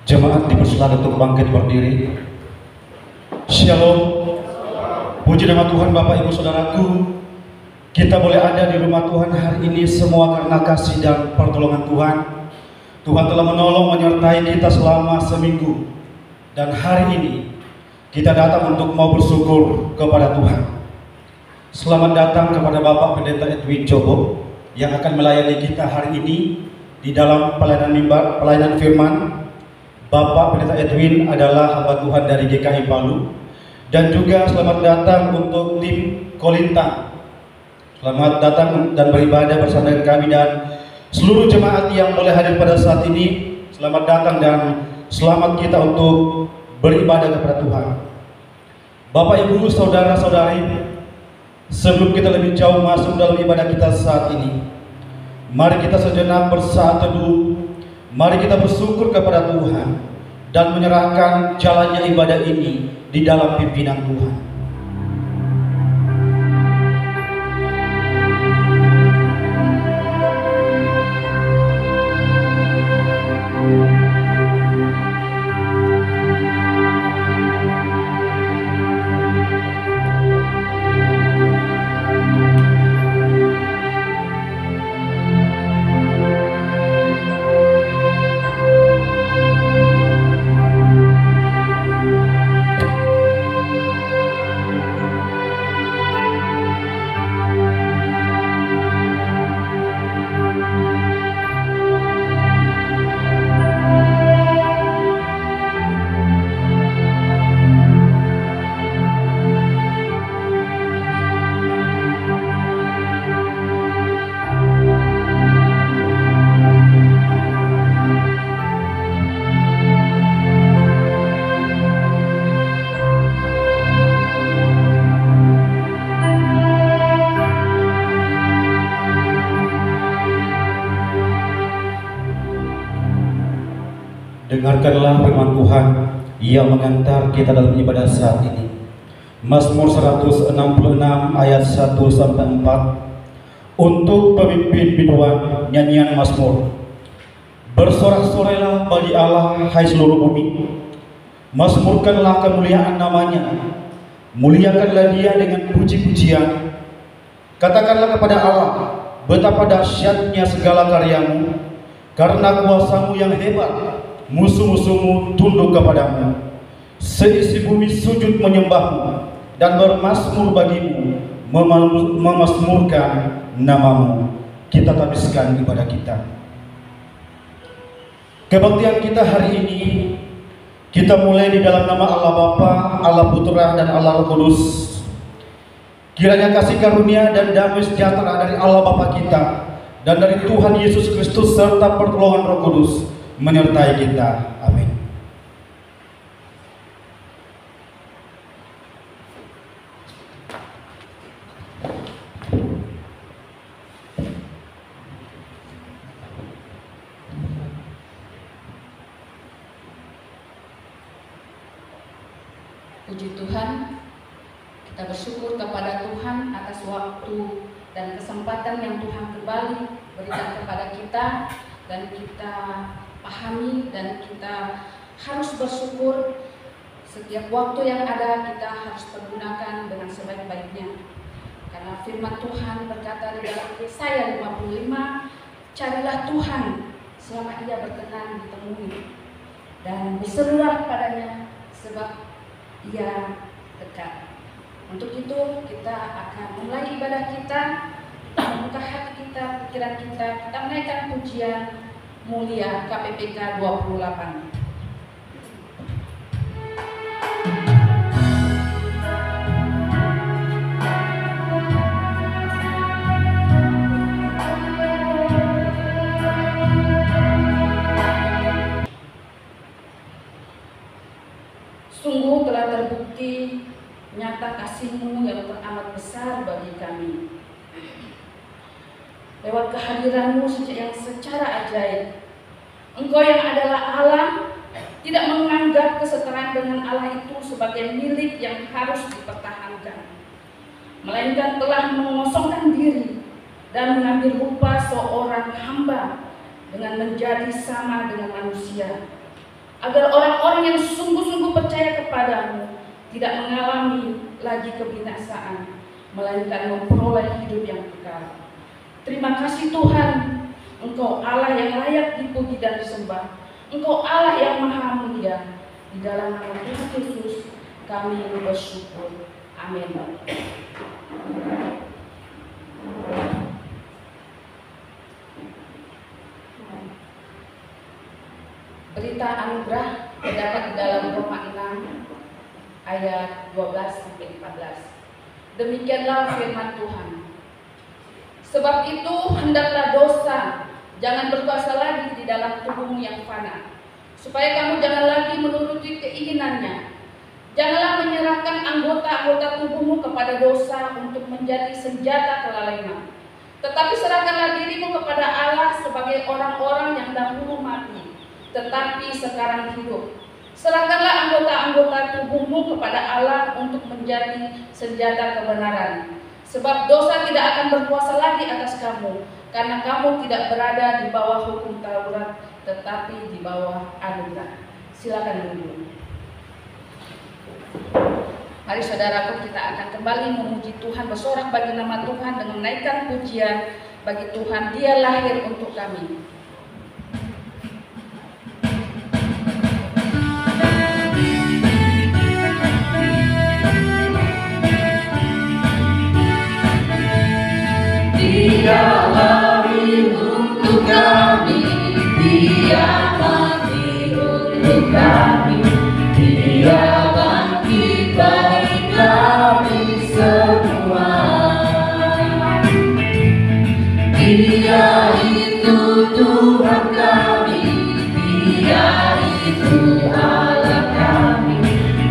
Jemaat dipersilakan untuk bangkit berdiri. Shalom. Puji nama Tuhan Bapak Ibu Saudaraku. Kita boleh ada di rumah Tuhan hari ini semua karena kasih dan pertolongan Tuhan. Tuhan telah menolong menyertai kita selama seminggu. Dan hari ini kita datang untuk mau bersyukur kepada Tuhan. Selamat datang kepada Bapak Pendeta Edwin Cobo yang akan melayani kita hari ini di dalam pelayanan firman. Bapak Pendeta Edwin adalah hamba Tuhan dari GKI Palu. Dan juga selamat datang untuk tim Kolintang. Selamat datang dan beribadah bersama dengan kami dan seluruh jemaat yang boleh hadir pada saat ini. Selamat datang dan selamat kita untuk beribadah kepada Tuhan. Bapak Ibu Saudara-saudari, sebelum kita lebih jauh masuk dalam ibadah kita saat ini, mari kita sejenak bersaat teduh. Mari kita bersyukur kepada Tuhan dan menyerahkan jalannya ibadah ini di dalam pimpinan Tuhan. Dengarkanlah firman Tuhan yang mengantar kita dalam ibadah saat ini. Mazmur 166 ayat 1 sampai 4. Untuk pemimpin biduan nyanyian Mazmur. Bersorak-sorailah bagi Allah, hai seluruh bumi. Mazmurkanlah kemuliaan namanya. Muliakanlah Dia dengan puji-pujian. Katakanlah kepada Allah, betapa dahsyatnya segala karyamu, karena kuasamu yang hebat. Musuh-musuhmu tunduk kepadamu. Seisi bumi sujud menyembahmu dan bermasmur bagimu, memasmurkan namamu. Kita habiskan ibadah kita. Kebaktian kita hari ini kita mulai di dalam nama Allah Bapa, Allah Putra dan Allah Roh Kudus. Kiranya kasih karunia dan damai sejahtera dari Allah Bapa kita dan dari Tuhan Yesus Kristus serta pertolongan Roh Kudus menyertai kita. Amin. Puji Tuhan, kita bersyukur kepada Tuhan atas waktu dan kesempatan yang Tuhan kembali berikan kepada kita, dan kita pahami dan kita harus bersyukur. Setiap waktu yang ada kita harus pergunakan dengan sebaik-baiknya, karena firman Tuhan berkata di dalam Yesaya 55, carilah Tuhan selama Ia berkenan ditemui, dan berserulah padanya sebab Ia dekat. Untuk itu kita akan mulai ibadah kita, membuka hati kita, pikiran kita menaikkan pujian mulia KPPK 28. Sungguh telah terbukti nyata kasih-Mu yang teramat besar bagi kami. Lewat kehadiran-Mu yang secara ajaib, Engkau yang adalah Allah tidak menganggap kesetaraan dengan Allah itu sebagai milik yang harus dipertahankan, melainkan telah mengosongkan diri dan mengambil rupa seorang hamba dengan menjadi sama dengan manusia. agar orang-orang yang sungguh-sungguh percaya kepadamu tidak mengalami lagi kebinasaan, melainkan memperoleh hidup yang kekal. Terima kasih Tuhan, Engkau Allah yang layak dipuji dan disembah. Engkau Allah yang maha mulia. Di dalam nama Tuhan Yesus kami bersyukur. Amin. Berita anugerah terdapat di dalam Roma 6 ayat 12-14. Demikianlah firman Tuhan. Sebab itu hendaklah dosa jangan berkuasa lagi di dalam tubuhmu yang fana, supaya kamu jangan lagi menuruti keinginannya. Janganlah menyerahkan anggota-anggota tubuhmu kepada dosa untuk menjadi senjata kelalaian. Tetapi serahkanlah dirimu kepada Allah sebagai orang-orang yang dahulu mati, tetapi sekarang hidup. Serahkanlah anggota-anggota tubuhmu kepada Allah untuk menjadi senjata kebenaran. Sebab dosa tidak akan berkuasa lagi atas kamu, karena kamu tidak berada di bawah hukum Taurat, tetapi di bawah anugerah. Silakan duduk. Mari saudaraku, kita akan kembali memuji Tuhan, bersorak bagi nama Tuhan dengan menaikkan pujian bagi Tuhan. Dia lahir untuk kami. Dia lahir untuk kami, Dia mati untuk kami, Dia bangkit bagi kami semua. Dia itu Tuhan kami, Dia itu Allah kami,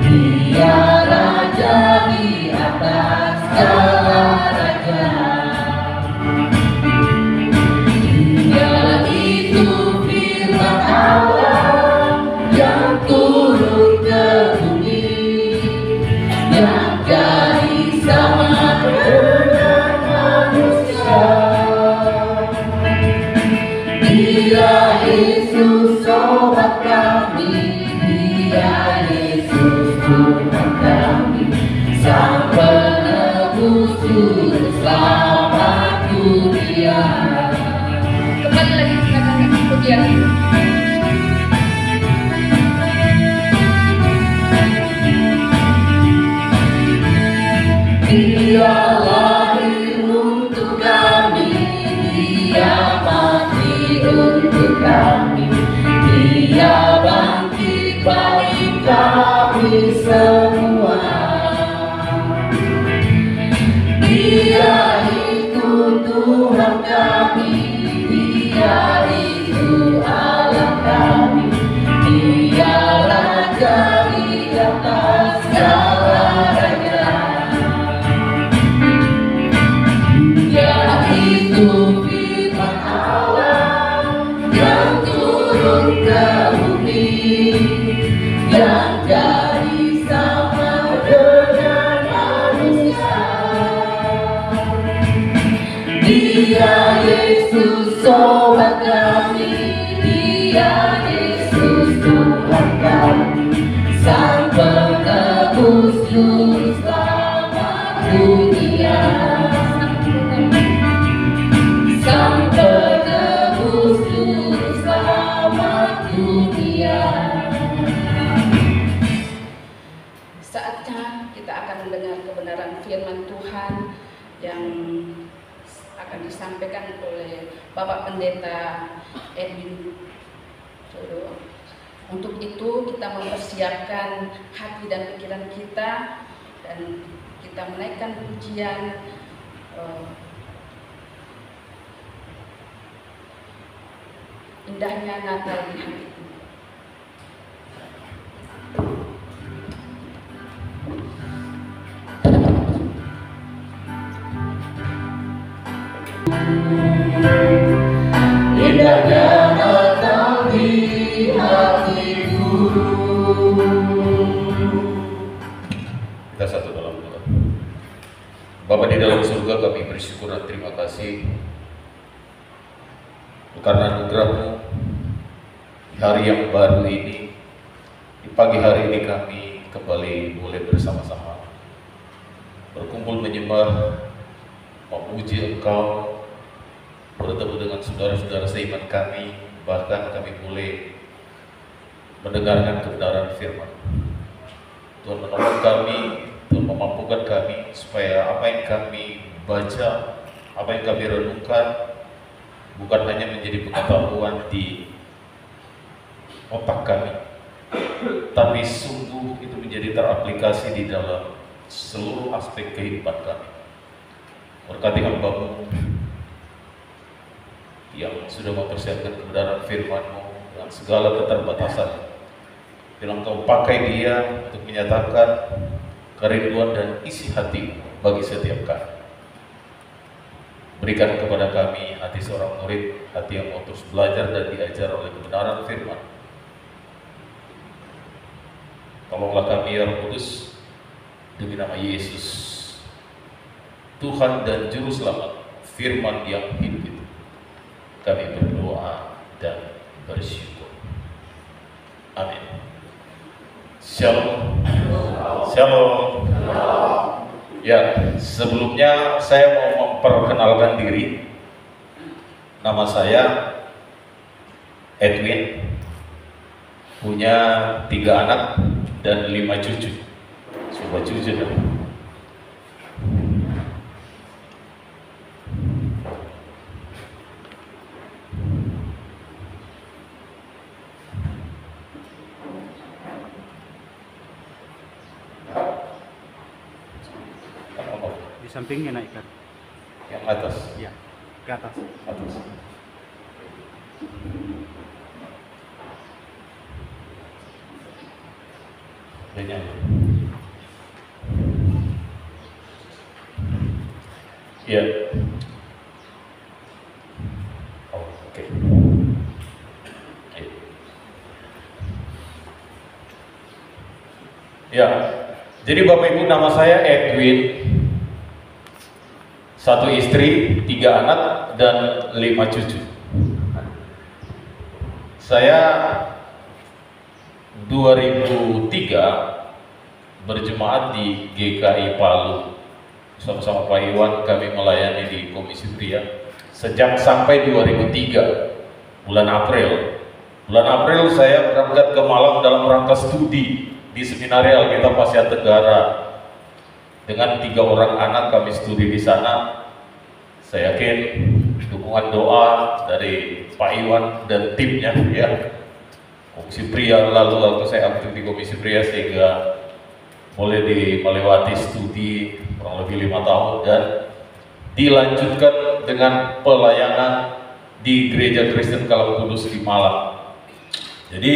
Dia Raja di atas segala raja. Yesus sobat kami, Dia Yesus Tuhan kami, Sang Penebus Juru Selamat dunia. Kembali lagi kita akan pujian. Dia lahir untuk kami, Dia mati untuk kami, Dia bangkit bagi kami semua. Dia itu Tuhan kami, Dia itu Allah kami, Dia Raja di atas segala raja. Dia itu firman Allah yang turun ke bumi, yang jadi sama dengan manusia. Dia Yesus sobat kami, Dia Yesus Tuhan kami, Sang Penebus Juru Selamat dunia. Sang Penebus Juru Selamat dunia. Saatnya kita akan mendengar kebenaran firman Tuhan yang akan disampaikan oleh Bapak Pendeta Edwin Jodoh. Untuk itu kita mempersiapkan hati dan pikiran kita, dan kita menaikkan pujian indahnya Natal di hatiku. Indahnya Natal di hatiku. Kita satu dalam doa. Bapa di dalam surga, kami bersyukur dan terima kasih karena anugerah-Mu di hari yang baru ini. Di pagi hari ini kami kembali boleh bersama-sama berkumpul menyembah, memuji Engkau, bertemu dengan saudara-saudara seiman kami, bahkan kami boleh mendengarkan kebenaran firman. Tuhan menolong kami, Tuhan memampukan kami supaya apa yang kami baca, apa yang kami renungkan bukan hanya menjadi pengetahuan di otak kami, tapi sungguh itu menjadi teraplikasi di dalam seluruh aspek kehidupan kami. Berkati hamba-Mu yang sudah mempersiapkan kebenaran firman-Mu dengan segala keterbatasan, bila Engkau pakai dia untuk menyatakan kerinduan dan isi hati bagi setiap kami. Berikan kepada kami hati seorang murid, hati yang mau terus belajar dan diajar oleh kebenaran firman. Tolonglah kami ya Roh Kudus, demi nama Yesus, Tuhan dan Juru Selamat, firman yang hidup itu, kami berdoa dan bersyukur. Amin. Shalom. Shalom. Ya, sebelumnya saya mau memperkenalkan diri. Nama saya Edwin, punya 3 anak dan 5 cucu. Coba cucu dong. Di sampingnya naikkan. Yang atas. Ya, ke atas. Atas. Banyak. Ya. Oke. Ya. Jadi Bapak Ibu, nama saya Edwin. 1 istri, 3 anak, dan 5 cucu. Saya 2003 berjemaat di GKI Palu. Bersama-sama Pak Iwan kami melayani di Komisi Pria sejak sampai 2003 bulan April. Bulan April saya berangkat ke Malang dalam rangka studi di Seminari Alkitab Asia Tenggara. Dengan 3 orang anak kami studi di sana. Saya yakin dukungan doa dari Pak Iwan dan timnya ya, Komisi Pria, lalu waktu saya aktif di Komisi Pria sehingga boleh melewati studi kurang lebih 5 tahun dan dilanjutkan dengan pelayanan di Gereja Kristen Kalam Kudus di Malang. Jadi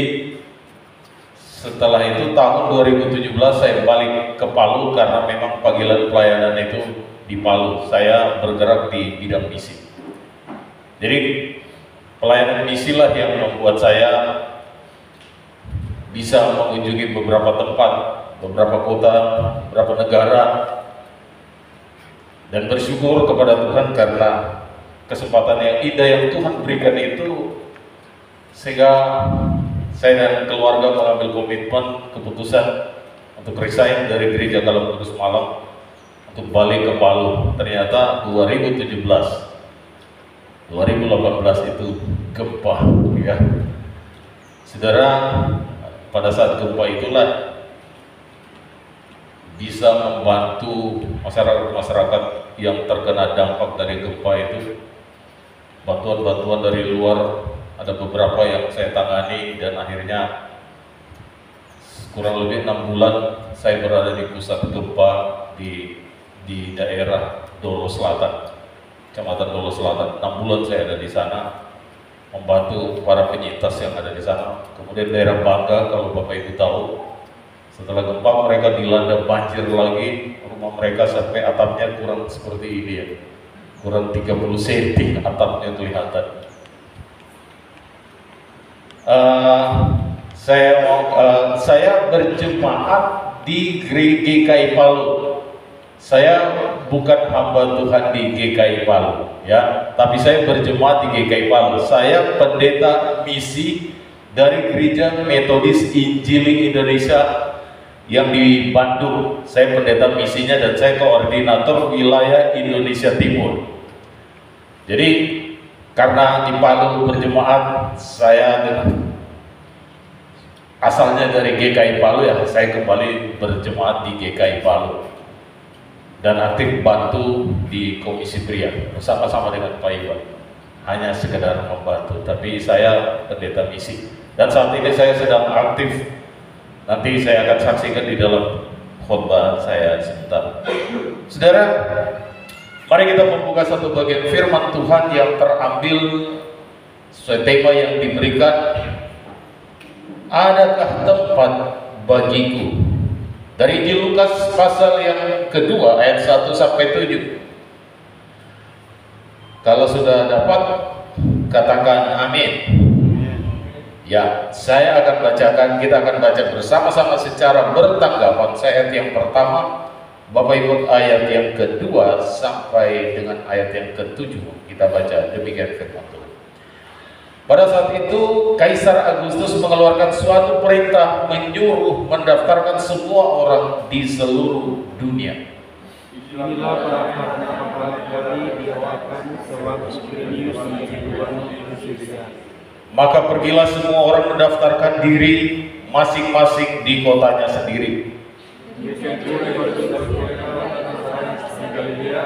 setelah itu tahun 2017 saya balik ke Palu karena memang panggilan pelayanan itu di Palu. Saya bergerak di bidang misi. Jadi pelayanan misi lah yang membuat saya bisa mengunjungi beberapa tempat, beberapa kota, beberapa negara, dan bersyukur kepada Tuhan karena kesempatan yang indah yang Tuhan berikan itu, sehingga saya dan keluarga mengambil komitmen, keputusan untuk resign dari Gereja Kalam Kudus Malang untuk balik ke Palu. Ternyata 2018 itu gempa ya. Saudara, pada saat gempa itulah bisa membantu masyarakat yang terkena dampak dari gempa itu. Bantuan-bantuan dari luar ada beberapa yang saya tangani dan akhirnya kurang lebih 6 bulan saya berada di pusat gempa di daerah Dolo Selatan, Kecamatan Dolo Selatan. 6 bulan saya ada di sana membantu para penyintas yang ada di sana. Kemudian daerah Bangka, kalau Bapak Ibu tahu, setelah gempa mereka dilanda banjir lagi, rumah mereka sampai atapnya kurang seperti ini ya, kurang 30 cm atapnya kelihatan. Saya berjemaat di GKI Palu. Saya bukan hamba Tuhan di GKI Palu, ya, tapi saya berjemaat di GKI Palu. Saya pendeta misi dari Gereja Metodis Injili Indonesia yang di Bandung. Saya pendeta misinya dan saya koordinator wilayah Indonesia Timur. Jadi karena di Palu berjemaat, saya asalnya dari GKI Palu ya, saya kembali berjemaat di GKI Palu dan aktif bantu di Komisi Pria bersama-sama dengan Pak Iwan. Hanya sekedar membantu, tapi saya pendeta misi dan saat ini saya sedang aktif. Nanti saya akan saksikan di dalam khotbah saya sebentar. Saudara, mari kita membuka satu bagian firman Tuhan yang terambil sesuai tema yang diberikan. Adakah tempat bagiku? Dari Injil Lukas pasal yang kedua ayat 1 sampai 7. Kalau sudah dapat, katakan amin. Ya, saya akan bacakan, kita akan baca bersama-sama secara bertanggapan. Ayat yang pertama, Bapak Ibu, ayat yang kedua sampai dengan ayat yang ke-7. Kita baca demikian firman Tuhan. Pada saat itu, Kaisar Agustus mengeluarkan suatu perintah menyuruh mendaftarkan semua orang di seluruh dunia. Inilah para kali diawakan sewaktu Quirinius menjadi gubernur Pisidia. Maka pergilah semua orang mendaftarkan diri masing-masing di kotanya sendiri. Galilea,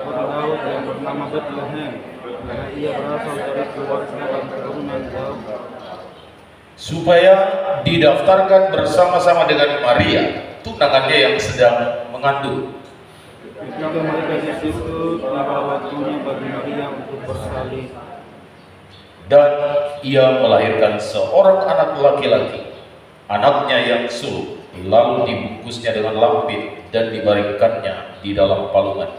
kota Daud yang bernama Bethlehem, karena ia berasal dari keluarga dan keturunan Daud. Supaya didaftarkan bersama-sama dengan Maria, tunangannya yang sedang mengandung. Ketika mereka di situ, tiba waktunya bagi Maria untuk bersalin. Dan ia melahirkan seorang anak laki-laki, anaknya yang sulung, lalu dibungkusnya dengan lampin dan dibaringkannya di dalam palungan,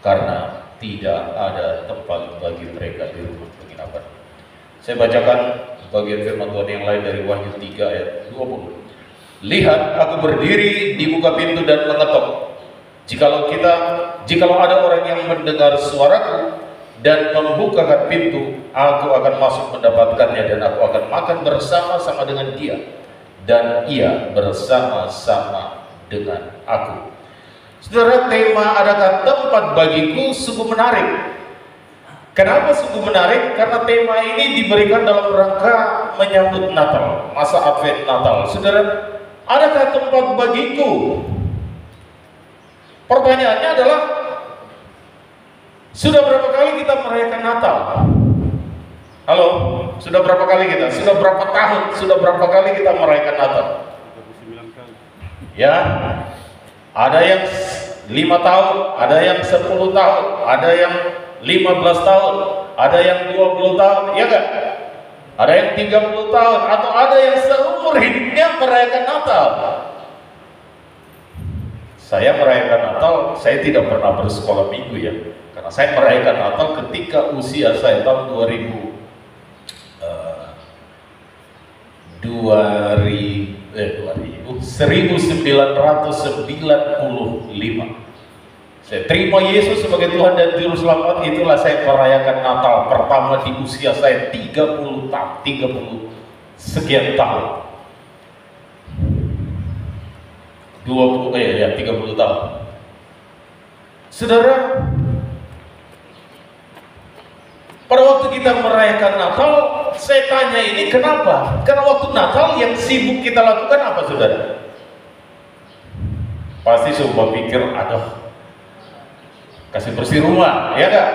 karena tidak ada tempat bagi mereka di rumah penginapan. Saya bacakan bagian firman Tuhan yang lain dari Wahyu 3 ayat 20. Lihat, aku berdiri di muka pintu dan mengetok. Jikalau ada orang yang mendengar suaraku dan membukakan pintu, aku akan masuk mendapatkannya dan aku akan makan bersama-sama dengan dia dan ia bersama-sama dengan aku. Saudara, tema adakah tempat bagiku sungguh menarik. Kenapa sungguh menarik? Karena tema ini diberikan dalam rangka menyambut Natal, masa Advent Natal. Saudara, adakah tempat bagiku? Pertanyaannya adalah, sudah berapa kali kita merayakan Natal? Halo, sudah berapa kali kita? Sudah berapa tahun? Sudah berapa kali kita merayakan Natal? 29 kali. Ya, ada yang 5 tahun, ada yang 10 tahun, ada yang 15 tahun, ada yang 20 tahun, ya enggak? Ada yang 30 tahun, atau ada yang seumur hidupnya merayakan Natal. Saya merayakan Natal, saya tidak pernah bersekolah minggu ya. Karena saya merayakan Natal ketika usia saya tahun 1995. Saya terima Yesus sebagai Tuhan dan Juru Selamat, itulah saya merayakan Natal pertama di usia saya 30 sekian tahun. 30 tahun. Saudara, pada waktu kita merayakan Natal, saya tanya ini kenapa? Karena waktu Natal yang sibuk kita lakukan apa, saudara? Pasti semua pikir, aduh, kasih bersih rumah, ya enggak?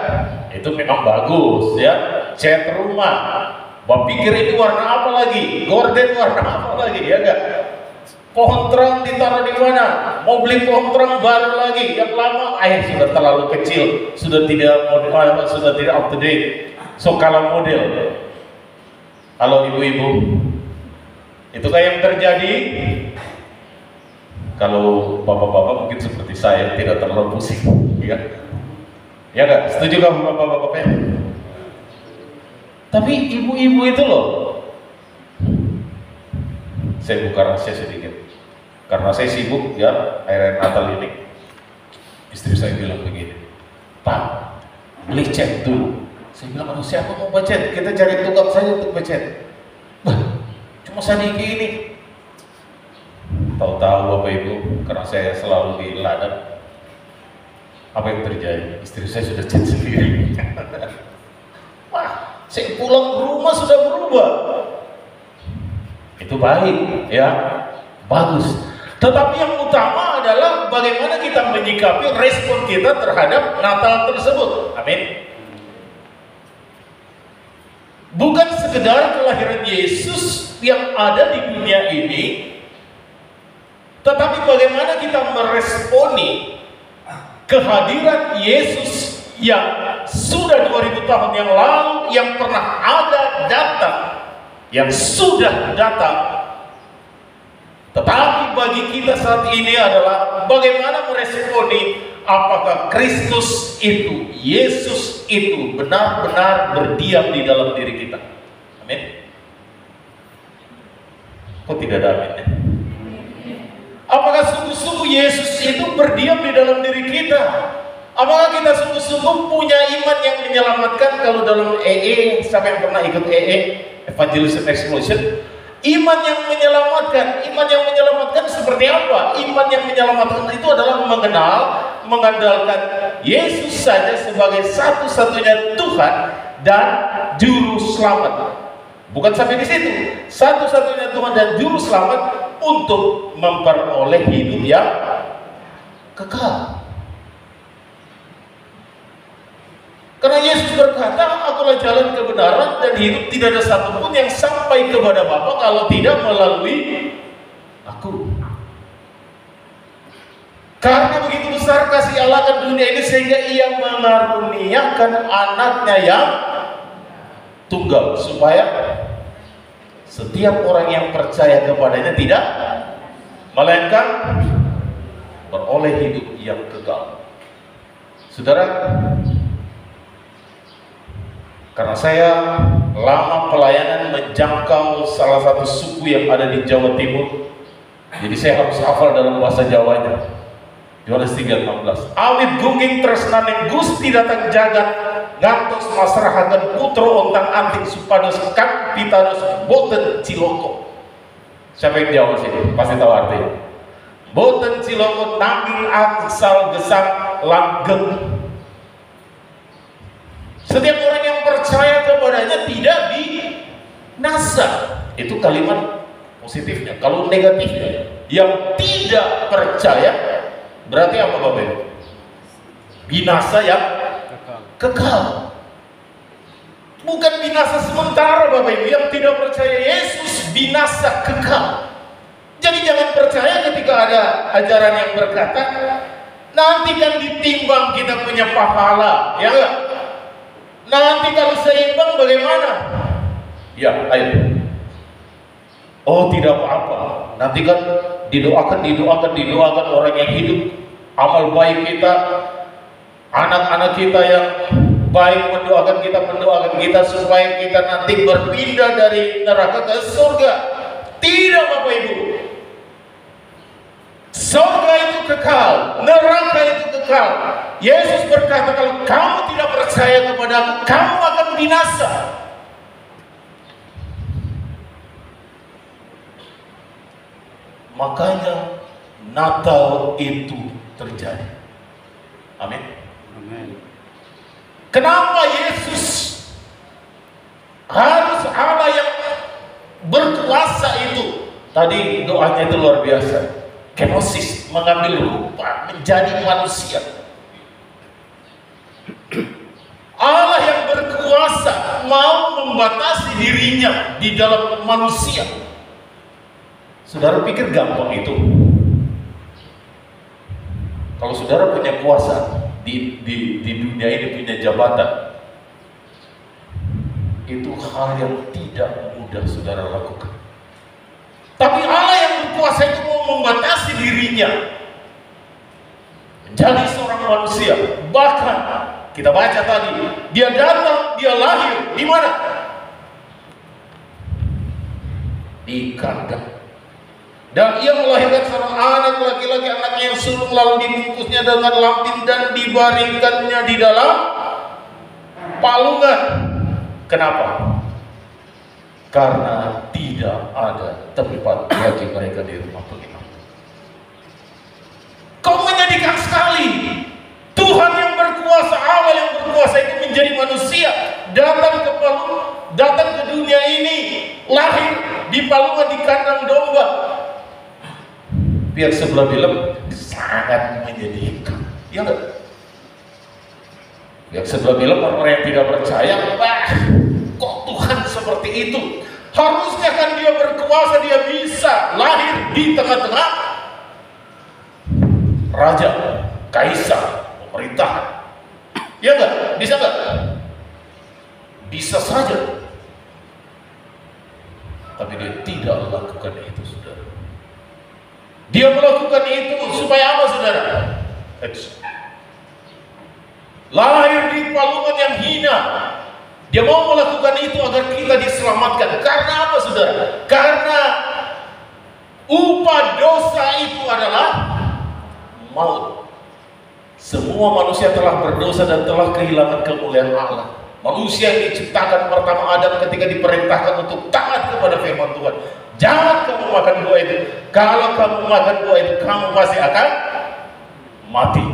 Itu memang bagus, ya. Cat rumah. Bapak pikir ini warna apa lagi? Gorden warna apa lagi, ya enggak? Pohon terang ditaruh di mana? Mau beli pohon terang baru lagi, yang lama sudah terlalu kecil, sudah tidak modern, sudah tidak up to date. So kalah model. Halo ibu-ibu, itukah yang terjadi? Kalau bapak-bapak mungkin seperti saya tidak terlalu pusing, ya? Ya nggak? Setuju nggak bapak-bapaknya? Tapi ibu-ibu itu loh, saya buka rahasia sedikit. Karena saya sibuk ya akhir Natal ini, istri saya bilang begini, Pak, beli cat dulu. Saya bilang, aduh siapa mau baca? Kita cari tukang saja untuk baca. masa niki ini. Tahu-tahu Bapak Ibu, karena saya selalu di ladang, apa yang terjadi? Istri saya sudah chat sendiri. Wah, saya pulang ke rumah sudah berubah. Itu baik, ya, bagus. Tetapi yang utama adalah bagaimana kita menyikapi respon kita terhadap Natal tersebut. Amin. Bukan sekedar kelahiran Yesus yang ada di dunia ini, tetapi bagaimana kita meresponi kehadiran Yesus yang sudah 2000 tahun yang lalu, yang pernah ada datang, yang sudah datang. Tetapi bagi kita saat ini adalah bagaimana meresponi apakah Kristus itu, Yesus itu benar-benar berdiam di dalam diri kita. Amin. Kok tidak ada aminnya? Apakah sungguh-sungguh Yesus itu berdiam di dalam diri kita? Apakah kita sungguh-sungguh punya iman yang menyelamatkan? Kalau dalam EE, siapa yang pernah ikut EE, Evangelism Explosion, iman yang menyelamatkan seperti apa? Iman yang menyelamatkan itu adalah mengandalkan Yesus saja sebagai satu-satunya Tuhan dan Juru Selamat. Bukan sampai di situ, satu-satunya Tuhan dan Juru Selamat untuk memperoleh hidup yang kekal. Karena Yesus berkata, akulah jalan kebenaran dan hidup, tidak ada satupun yang sampai kepada Bapa kalau tidak melalui aku. Karena begitu besar kasih Allah ke dunia ini sehingga Ia mengaruniakan anaknya yang tunggal, supaya setiap orang yang percaya kepadanya tidak melainkan beroleh hidup yang kekal. Saudara, karena saya lama pelayanan menjangkau salah satu suku yang ada di Jawa Timur, jadi saya harus hafal dalam bahasa Jawanya. Yohanes 3:16. Awit gungging tresnaning Gusti datang jagat, ngantos masrahaken putra ontang anting supados kang pitados boten ciloko. Siapa yang jawab sini? Pasti tahu artinya. Boten ciloko nanging angsal gesang langgeng. Setiap orang yang percaya kepadanya tidak binasa. Itu kalimat positifnya. Kalau negatifnya, yang tidak percaya berarti apa Bapak Ibu? Binasa yang kekal. Bukan binasa sementara Bapak Ibu. Yang tidak percaya Yesus binasa kekal. Jadi jangan percaya ketika ada ajaran yang berkata nanti kan ditimbang kita punya pahala, ya enggak? Nanti kalau seimbang bagaimana? Ya, ayo. Oh, tidak apa-apa. Nanti kan didoakan orang yang hidup, amal baik kita, anak-anak kita yang baik mendoakan kita supaya kita nanti berpindah dari neraka ke surga. Tidak Bapak Ibu. Surga itu kekal, neraka itu kekal. Yesus berkata, kalau kamu tidak percaya kepada aku, kamu akan binasa. Makanya Natal itu terjadi. Amin. Amin. Kenapa Yesus harus Allah yang berkuasa itu? Tadi doanya itu luar biasa. Kenosis, mengambil rupa, menjadi manusia. Allah yang berkuasa mau membatasi dirinya di dalam manusia. Saudara pikir gampang itu? Kalau saudara punya kuasa di dunia ini, punya jabatan, itu hal yang tidak mudah saudara lakukan. Tapi Allah yang berkuasa itu mau membatasi dirinya menjadi seorang manusia. Bahkan kita baca tadi, dia datang, dia lahir di mana? Di kandang. Dan ia melahirkan seorang anak laki-laki, anaknya yang sulung, lalu dibungkusnya dengan lampin dan dibaringkannya di dalam palungan. Kenapa? Karena tidak tidak ada tempat bagi mereka di rumah penginap. Kau menyedihkan sekali. Tuhan yang berkuasa, Allah yang berkuasa itu menjadi manusia, datang ke dunia ini, lahir di palungan di kandang domba. Pihak sebelah bilang sangat menyedihkan, ya enggak? Pihak sebelah bilang orang yang tidak percaya, wah, kok Tuhan seperti itu? Harusnya kan dia berkuasa, dia bisa lahir di tengah-tengah raja, kaisar, pemerintahan. Ya enggak? Bisa enggak? Bisa saja. Tapi dia tidak melakukan itu, saudara. Dia melakukan itu supaya apa, saudara? Lahir di palungan yang hina. Dia mau melakukan itu agar kita diselamatkan. Karena apa, saudara? Karena upah dosa itu adalah maut. Semua manusia telah berdosa dan telah kehilangan kemuliaan Allah. Manusia yang diciptakan pertama Adam ketika diperintahkan untuk taat kepada firman Tuhan. Jangan kamu makan buah itu. Kalau kamu makan buah itu, kamu pasti akan mati.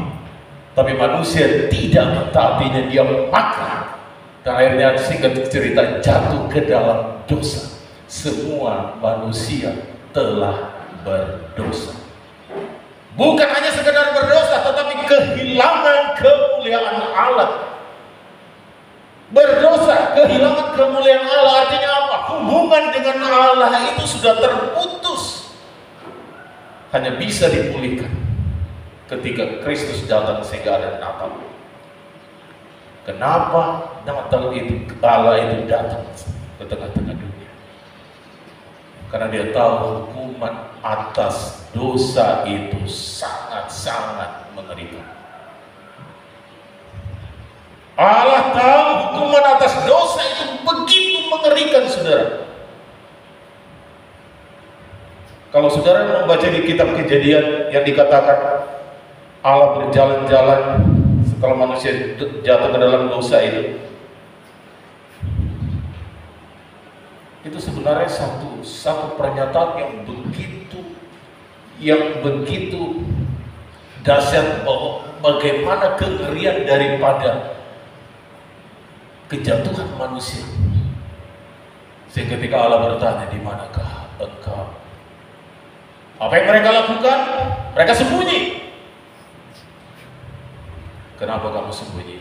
Tapi manusia tidak mentaatinya, dia makan. Dan akhirnya singkat cerita jatuh ke dalam dosa. Semua manusia telah berdosa. Bukan hanya sekedar berdosa, tetapi kehilangan kemuliaan Allah. Berdosa, kehilangan kemuliaan Allah artinya apa? Hubungan dengan Allah itu sudah terputus. Hanya bisa dipulihkan ketika Kristus datang sehingga ada Natal. Kenapa Natal itu, Allah itu datang ke tengah-tengah dunia? Karena dia tahu hukuman atas dosa itu sangat-sangat mengerikan. Allah tahu hukuman atas dosa itu begitu mengerikan, saudara. Kalau saudara membaca di kitab Kejadian yang dikatakan Allah berjalan-jalan setelah manusia jatuh ke dalam dosa itu sebenarnya satu pernyataan yang begitu dahsyat bahwa bagaimana kengerian daripada kejatuhan manusia. Sehingga ketika Allah bertanya, di manakah engkau? Apa yang mereka lakukan? Mereka sembunyi. Kenapa kamu sembunyi?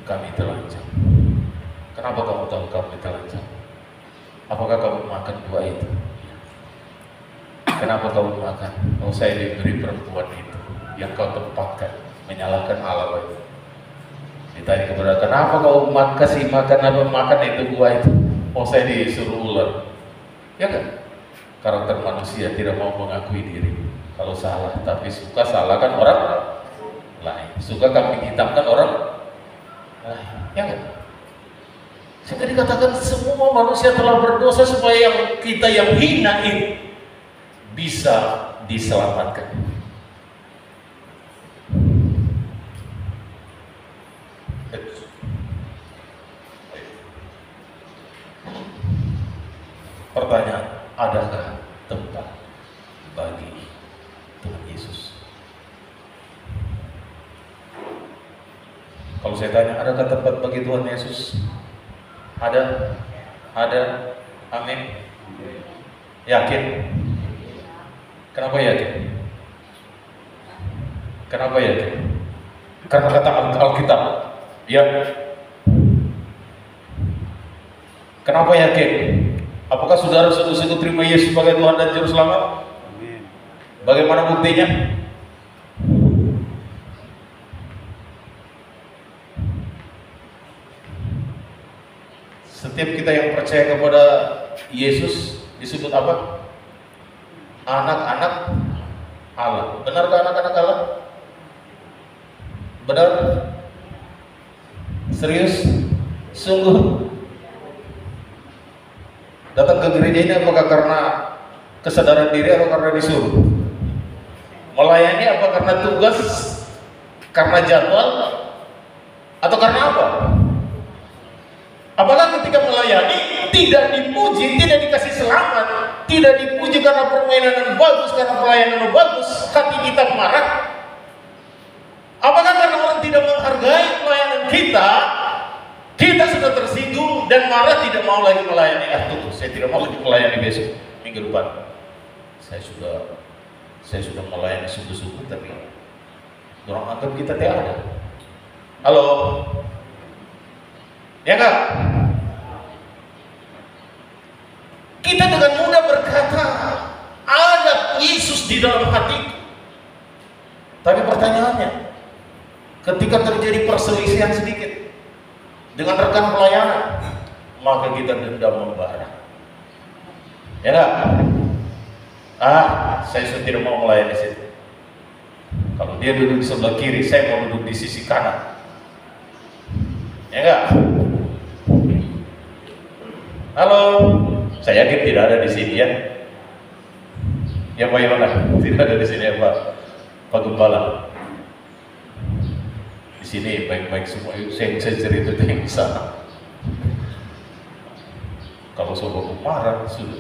Kami telanjang. Kenapa kamu tahu kami telanjang? Apakah kamu makan buah itu? Kenapa kamu makan? Oh, saya diberi perempuan itu yang kau tempatkan, menyalahkan Allah itu. Ditanya kepada, kenapa kau kasih makan itu buah itu? Oh, saya disuruh ular. Ya kan? Karakter manusia tidak mau mengakui diri kalau salah, tapi suka salahkan orang lain, suka kambing hitamkan orang lain. Ya kan? Sehingga dikatakan semua manusia telah berdosa supaya yang kita yang hina ini bisa diselamatkan. Pertanyaan, adakah tempat bagi Tuhan Yesus? Kalau saya tanya, adakah tempat bagi Tuhan Yesus? Ada? Amin. Yakin? Kenapa yakin? Kenapa yakin? Karena kata Alkitab. Ya. Kenapa yakin? Apakah saudara sungguh-sungguh terima Yesus sebagai Tuhan dan Juru Selamat? Amin. Bagaimana buktinya? Setiap kita yang percaya kepada Yesus disebut apa? Anak-anak Allah. Benarkah anak-anak Allah? Benar? Serius? Sungguh? Datang ke gereja ini apakah karena kesadaran diri atau karena disuruh? Melayani apa karena tugas? Karena jadwal? Atau karena apa? Apakah ketika melayani tidak dipuji, tidak dikasih selamat, tidak dipuji karena permainan yang bagus, karena pelayanan yang bagus, hati kita marah. Apakah karena orang tidak menghargai pelayanan kita, kita sudah tersinggung dan marah, tidak mau lagi melayani? Tuh, saya tidak mau lagi melayani besok, minggu depan. Saya sudah melayani sungguh-sungguh, tapi orang anggap kita tidak ada. Halo, ya Kak? Kita dengan mudah berkata, ada Yesus di dalam hatiku. Tapi pertanyaannya, ketika terjadi perselisihan sedikit dengan rekan pelayanan, maka kita dendam membara. Ya enggak? Saya sudah tidak mau melayani di situ. Kalau dia duduk di sebelah kiri, saya mau duduk di sisi kanan. Ya enggak? Halo, saya yakin tidak ada di sini ya. Ya Pak Yohana, tidak ada di sini ya Pak Gembala. Di sini baik-baik semua. Saya cerita yang di sana. Kalau sobat marah sudah.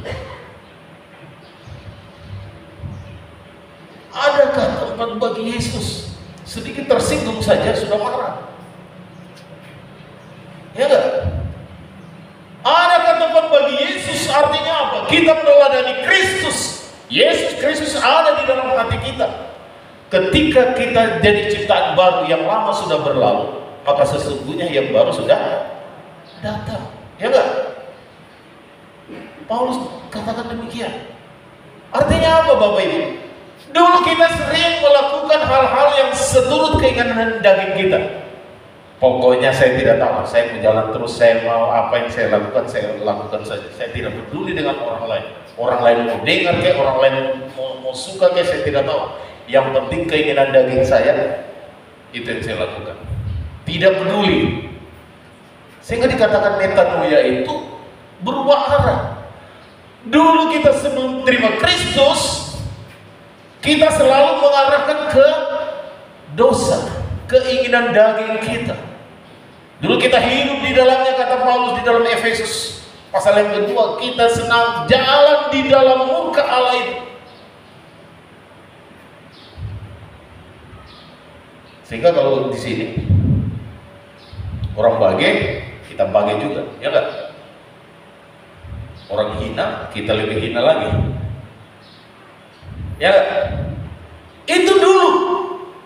Adakah tempat bagi Yesus? Sedikit tersinggung saja sudah marah. Ya enggak? Adakah tempat bagi Yesus? Artinya apa? Kita meneladani Kristus. Yesus Kristus ada di dalam hati kita. Ketika kita jadi ciptaan baru, yang lama sudah berlalu, maka sesungguhnya yang baru sudah datang. Ya enggak? Paulus katakan demikian. Artinya apa Bapak Ibu? Dulu kita sering melakukan hal-hal yang seturut keinginan daging kita. Pokoknya saya tidak tahu, saya berjalan terus, saya mau apa yang saya lakukan saja. Saya tidak peduli dengan orang lain. Orang lain mau dengar kayak, orang lain mau suka kayak, saya tidak tahu. Yang penting keinginan daging saya, itu yang saya lakukan. Tidak peduli. Sehingga dikatakan metanoia itu berubah arah. Dulu kita sebelum terima Kristus, kita selalu mengarahkan ke dosa, keinginan daging kita. Dulu kita hidup di dalamnya, kata Paulus di dalam Efesus pasal yang kedua, kita senang jalan di dalam murka Allah itu. Sehingga kalau di sini orang bagai, kita bagai juga, ya enggak? Orang hina, kita lebih hina lagi. Ya enggak? Itu dulu.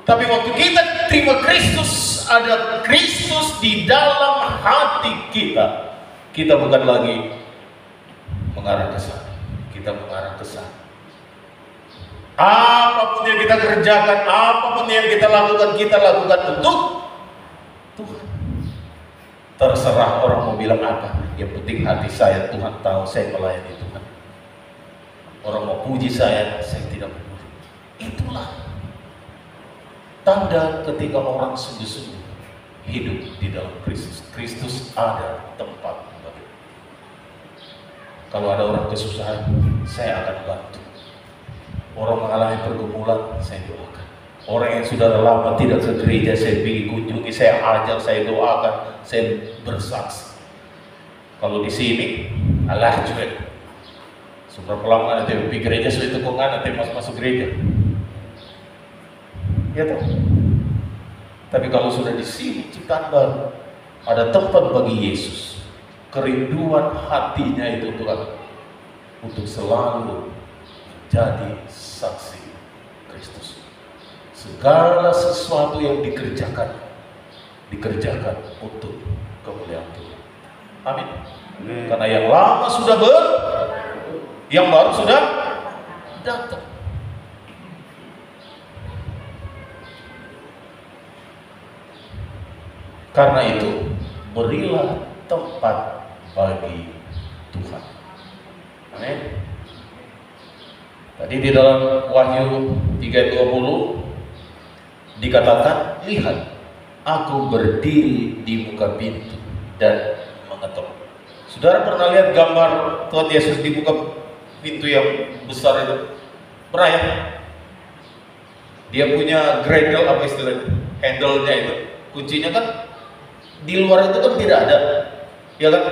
Tapi waktu kita terima Kristus, ada Kristus di dalam hati kita. Kita bukan lagi mengarah ke sana, kita mengarah ke sana. Apapun yang kita kerjakan, apapun yang kita lakukan untuk Tuhan. Terserah orang mau bilang apa, yang penting hati saya, Tuhan tahu saya melayani Tuhan. Orang mau puji saya tidak peduli. Itulah tanda ketika orang sungguh-sungguh hidup di dalam Kristus. Kristus ada tempat bagi. Kalau ada orang kesusahan, saya akan bantu. Orang mengalami pergumulan, saya doakan. Orang yang sudah lama tidak ke gereja, saya pergi kunjungi, saya ajar, saya doakan, saya bersaksi. Kalau di sini, alah cuek. Super pelama nanti pergi gereja, sudah itu kongan nanti masuk gereja. Ya toh. Tapi kalau sudah di sini ciptaan baru, ada tempat bagi Yesus. Kerinduan hatinya itu Tuhan untuk selalu menjadi saksi Kristus. Segala sesuatu yang dikerjakan untuk kemuliaan Tuhan. Amin. Karena yang lama sudah yang baru sudah datang. Karena itu, berilah tempat bagi Tuhan. Amin. Tadi di dalam Wahyu 3:20 dikatakan, lihat, aku berdiri di muka pintu dan mengetuk. Saudara pernah lihat gambar Tuhan Yesus di muka pintu yang besar itu? Pernah ya? Dia punya gradle, apa istilahnya? Handle-nya itu, kuncinya kan di luar itu kan tidak ada, ya kan?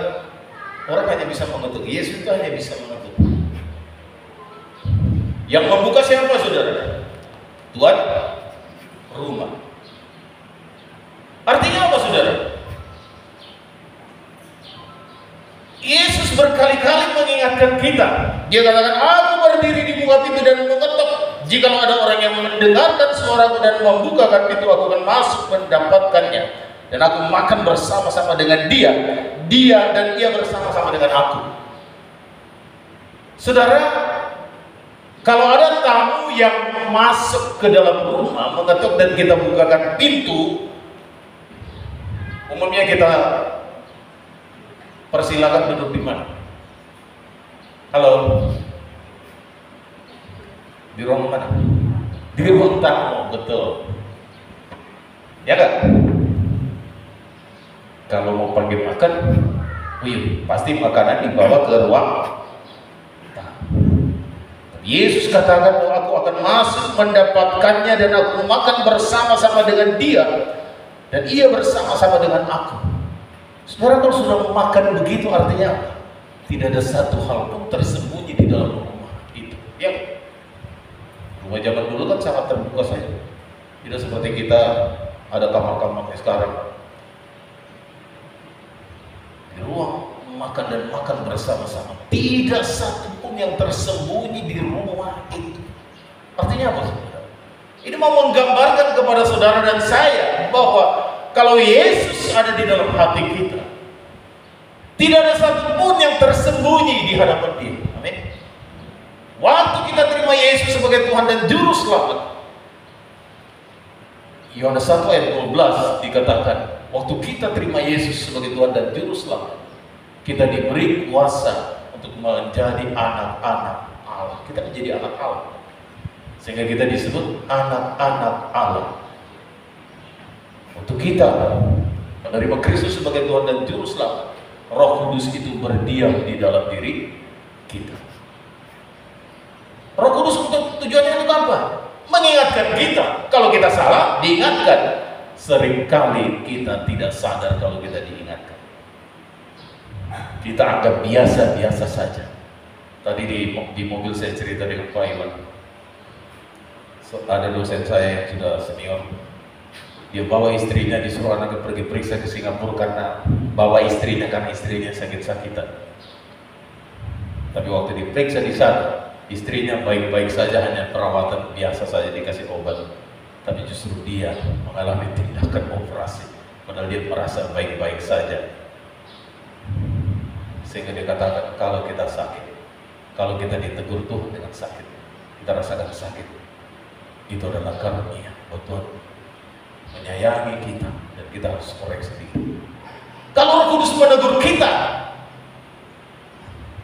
Orang hanya bisa mengetuk, Yesus itu hanya bisa mengetuk. Yang membuka siapa, saudara? Tuan rumah. Artinya apa, saudara? Yesus berkali-kali mengingatkan kita. Dia katakan, aku berdiri di muka pintu dan mengetuk. Jikalau ada orang yang mendengarkan suaraku dan membukakan pintu, aku akan masuk mendapatkannya. Dan aku makan bersama-sama dengan dia. Dia dan ia bersama-sama dengan aku. Saudara, kalau ada tamu yang masuk ke dalam rumah, mengetuk dan kita bukakan pintu, umumnya kita persilakan duduk di mana? Halo? Di ruang mana? Di ruang tamu, betul. Ya kan? Kalau mau pergi makan, pasti makanan dibawa ke ruang tamu. Yesus katakan bahwa aku akan masuk mendapatkannya dan aku makan bersama-sama dengan dia dan ia bersama-sama dengan aku. Saudara, kalau sudah makan begitu artinya apa? Tidak ada satu hal pun tersembunyi di dalam rumah itu. Ya, rumah zaman dulu kan sangat terbuka saja. Tidak seperti kita ada kamar-kamarnya sekarang. Di ruang makan dan makan bersama-sama, tidak satu pun yang tersembunyi di rumah itu. Artinya apa, saudara? Ini mau menggambarkan kepada saudara dan saya bahwa kalau Yesus ada di dalam hati kita, tidak ada satupun yang tersembunyi di hadapan Dia. Amin. Waktu kita terima Yesus sebagai Tuhan dan Juru Selamat, Yohanes 1 ayat 12 dikatakan, waktu kita terima Yesus sebagai Tuhan dan Juru Selamat, kita diberi kuasa untuk menjadi anak-anak Allah. Kita menjadi anak Allah, sehingga kita disebut anak-anak Allah. Untuk kita menerima Kristus sebagai Tuhan dan Juru Selamat, Roh Kudus itu berdiam di dalam diri kita. Roh Kudus untuk tujuannya untuk apa? Mengingatkan kita. Kalau kita salah, diingatkan. Seringkali kita tidak sadar kalau kita diingatkan. Kita anggap biasa-biasa saja. Tadi di mobil saya cerita dengan Pak Iwan. Ada dosen saya yang sudah senior. Dia bawa istrinya, disuruh anaknya pergi periksa ke Singapura karena istrinya sakit-sakitan. Tapi waktu diperiksa di sana, istrinya baik-baik saja, hanya perawatan biasa saja, dikasih obat. Tapi justru dia mengalami tindakan operasi, padahal dia merasa baik-baik saja. Sehingga dia katakan, kalau kita sakit, kalau kita ditegur Tuhan dengan sakit, kita rasakan sakit, itu adalah karunia buat Tuhan menyayangi kita, dan kita harus koreksi diri. Kalau Roh Kudus menegur kita,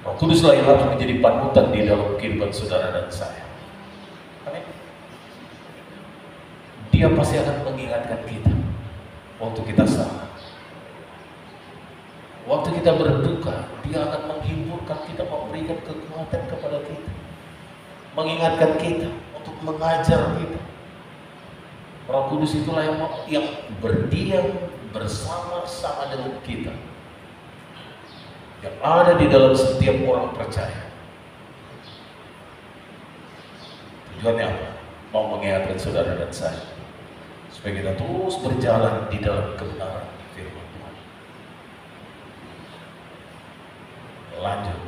Roh Kuduslah yang akan menjadi panutan di dalam kehidupan saudara dan saya. Amin. Dia pasti akan mengingatkan kita waktu kita salah, waktu kita berduka. Dia akan menghiburkan kita, memberikan kekuatan kepada kita, mengingatkan kita, untuk mengajar kita. Roh Kudus itulah yang berdiam bersama-sama dengan kita, yang ada di dalam setiap orang percaya. Tujuannya apa? Mau mengingatkan saudara dan saya, supaya kita terus berjalan di dalam kebenaran firman Tuhan. Lanjut.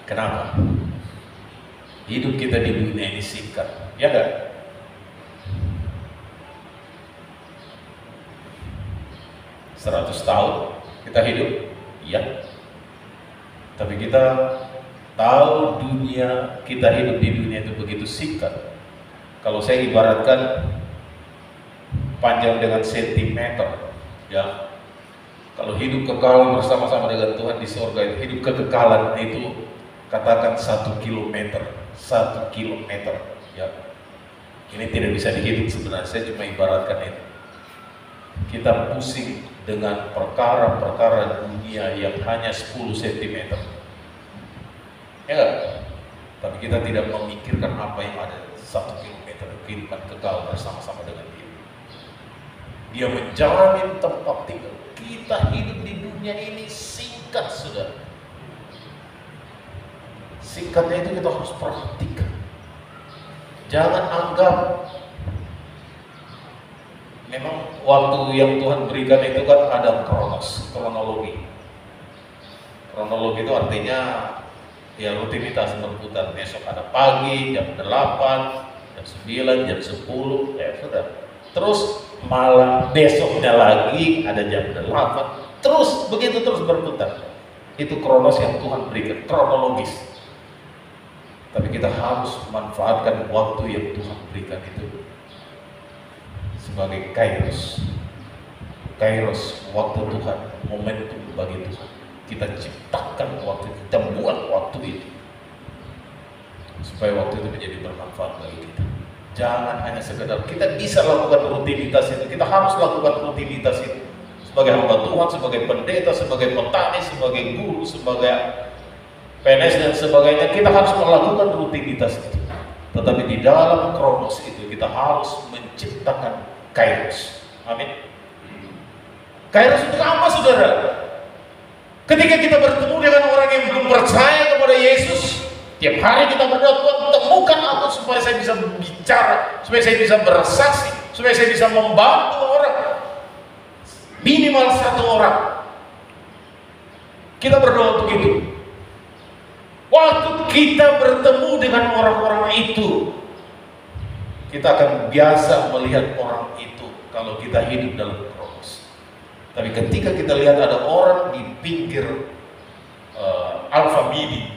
Kenapa? Hidup kita di dunia ini singkat, ya enggak? Seratus tahun kita hidup, iya. Tapi kita tahu dunia, kita hidup di dunia itu begitu singkat. Kalau saya ibaratkan panjang dengan sentimeter, ya. Kalau hidup kekal bersama-sama dengan Tuhan di surga, hidup kekekalan itu katakan 1 kilometer, 1 kilometer, ya. Ini tidak bisa dihitung sebenarnya, saya cuma ibaratkan itu. Kita pusing dengan perkara-perkara dunia yang hanya 10 cm, ya enggak? Tapi kita tidak memikirkan apa yang ada 1 kilometer kehidupan kekal bersama-sama dengan Dia. Dia menjamin tempat tinggal. Kita hidup di dunia dunia ini singkat, sudah. Singkatnya itu kita harus perhatikan. Jangan anggap memang waktu yang Tuhan berikan itu kan ada kronologi. Kronologi itu artinya ya rutinitas berputar. Besok ada pagi jam 8, jam 9, jam 10, ya sudah. Terus malam besoknya lagi ada jam 8, terus begitu terus berputar. Itu kronos yang Tuhan berikan, kronologis. Tapi kita harus memanfaatkan waktu yang Tuhan berikan itu sebagai kairos. Kairos, waktu Tuhan, momentum bagi Tuhan. Kita ciptakan waktu, kita buat waktu itu supaya waktu itu menjadi bermanfaat bagi kita. Jangan hanya sekedar kita bisa lakukan rutinitas itu, kita harus lakukan rutinitas itu sebagai hamba Tuhan, sebagai pendeta, sebagai petani, sebagai guru, sebagai PNS dan sebagainya. Kita harus melakukan rutinitas itu. Tetapi di dalam kronos itu kita harus menciptakan kairos. Amin. Kairos itu apa, saudara? Ketika kita bertemu dengan orang yang belum percaya kepada Yesus, tiap hari kita berdoa, Tuhan temukan aku supaya saya bisa bicara, supaya saya bisa bersaksi, supaya saya bisa membantu orang, minimal satu orang. Kita berdoa untuk itu. Waktu kita bertemu dengan orang-orang itu, kita akan biasa melihat orang itu kalau kita hidup dalam kronos. Tapi ketika kita lihat ada orang di pinggir Alfa Midi,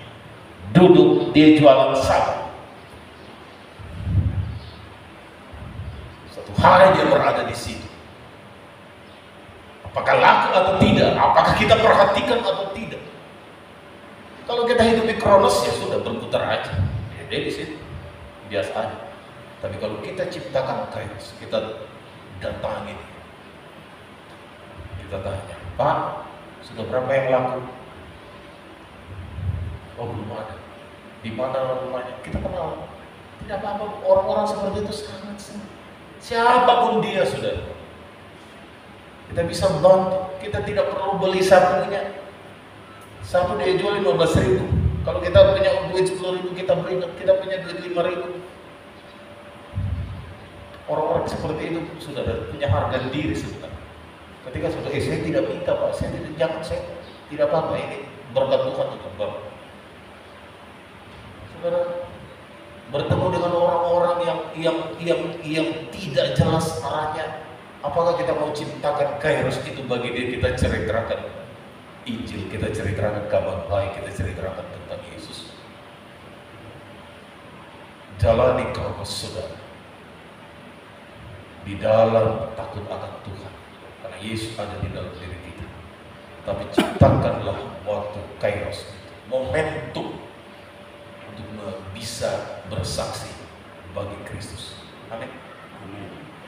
duduk, dia jualan sabu. Satu hari dia berada di situ. Apakah laku atau tidak? Apakah kita perhatikan atau tidak? Kalau kita hidup di kronos ya sudah berputar aja. Ya, dia di situ biasa aja. Tapi kalau kita ciptakan kairos, kita datangi, kita tanya, Pak, sudah berapa yang laku? Oh, belum ada. Di mana rumahnya? Kita kenal. Tidak apa-apa, orang-orang seperti itu sangat senang. Siapapun dia, sudah. Kita bisa bantu. Kita tidak perlu beli sapunya. Sapu dia jual 15.000. Kalau kita punya duit 10.000, kita berikan. Kita punya duit 5.000. Orang-orang seperti itu sudah punya harga diri sebenarnya. Ketika sudah, saya tidak minta Pak, saya tidak apa-apa, ini berkat Tuhan untuk Bapak. Saudara, bertemu dengan orang-orang yang tidak jelas arahnya, apakah kita mau ciptakan kairos itu bagi dia? Kita ceritakan Injil, kita ceritakan kabar baik, kita ceritakan tentang Yesus. Jalani kronos, saudara, di dalam takut akan Tuhan, karena Yesus ada di dalam diri kita. Tapi ciptakanlah waktu kairos, momentum untuk bisa bersaksi bagi Kristus. Amin.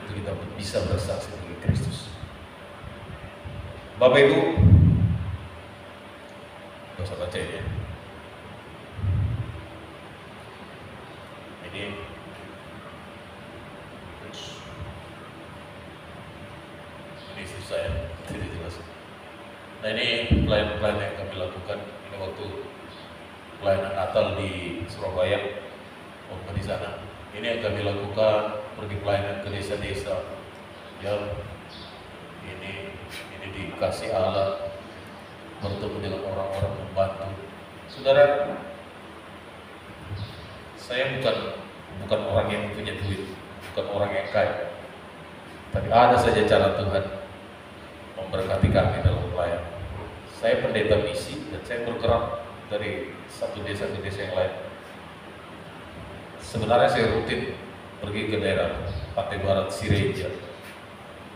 Untuk kita bisa bersaksi bagi Kristus. Bapak Ibu, gak usah baca ya. Ini susah ya, tidak jelas. Nah, ini pelayanan yang kami lakukan. Ini waktu pelayanan Natal di Surabaya, waktu di sana. Ini yang kami lakukan, pergi pelayanan ke desa-desa. Ya, ini dikasih Allah, bertemu dengan orang-orang, membantu. Saudara, saya bukan orang yang punya duit, bukan orang yang kaya. Tapi ada saja cara Tuhan memberkati kami dalam pelayanan. Saya pendeta misi dan saya bergerak dari satu desa ke desa yang lain. Sebenarnya saya rutin pergi ke daerah Pantai Barat Sireja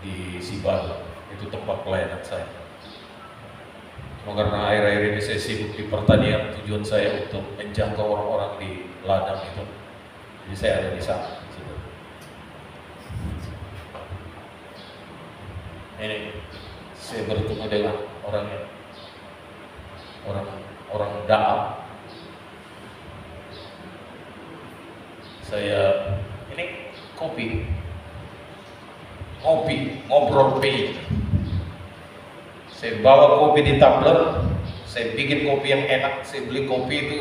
di Sibala, itu tempat pelayanan saya. Cuma karena akhir-akhir ini saya sibuk di pertanian, tujuan saya untuk menjangkau orang-orang di ladang itu. Jadi saya ada di sana. Ini saya bertemu dengan orang da'a. Saya ini ngobrol pay. Saya bawa kopi di tumbler, saya bikin kopi yang enak, saya beli kopi itu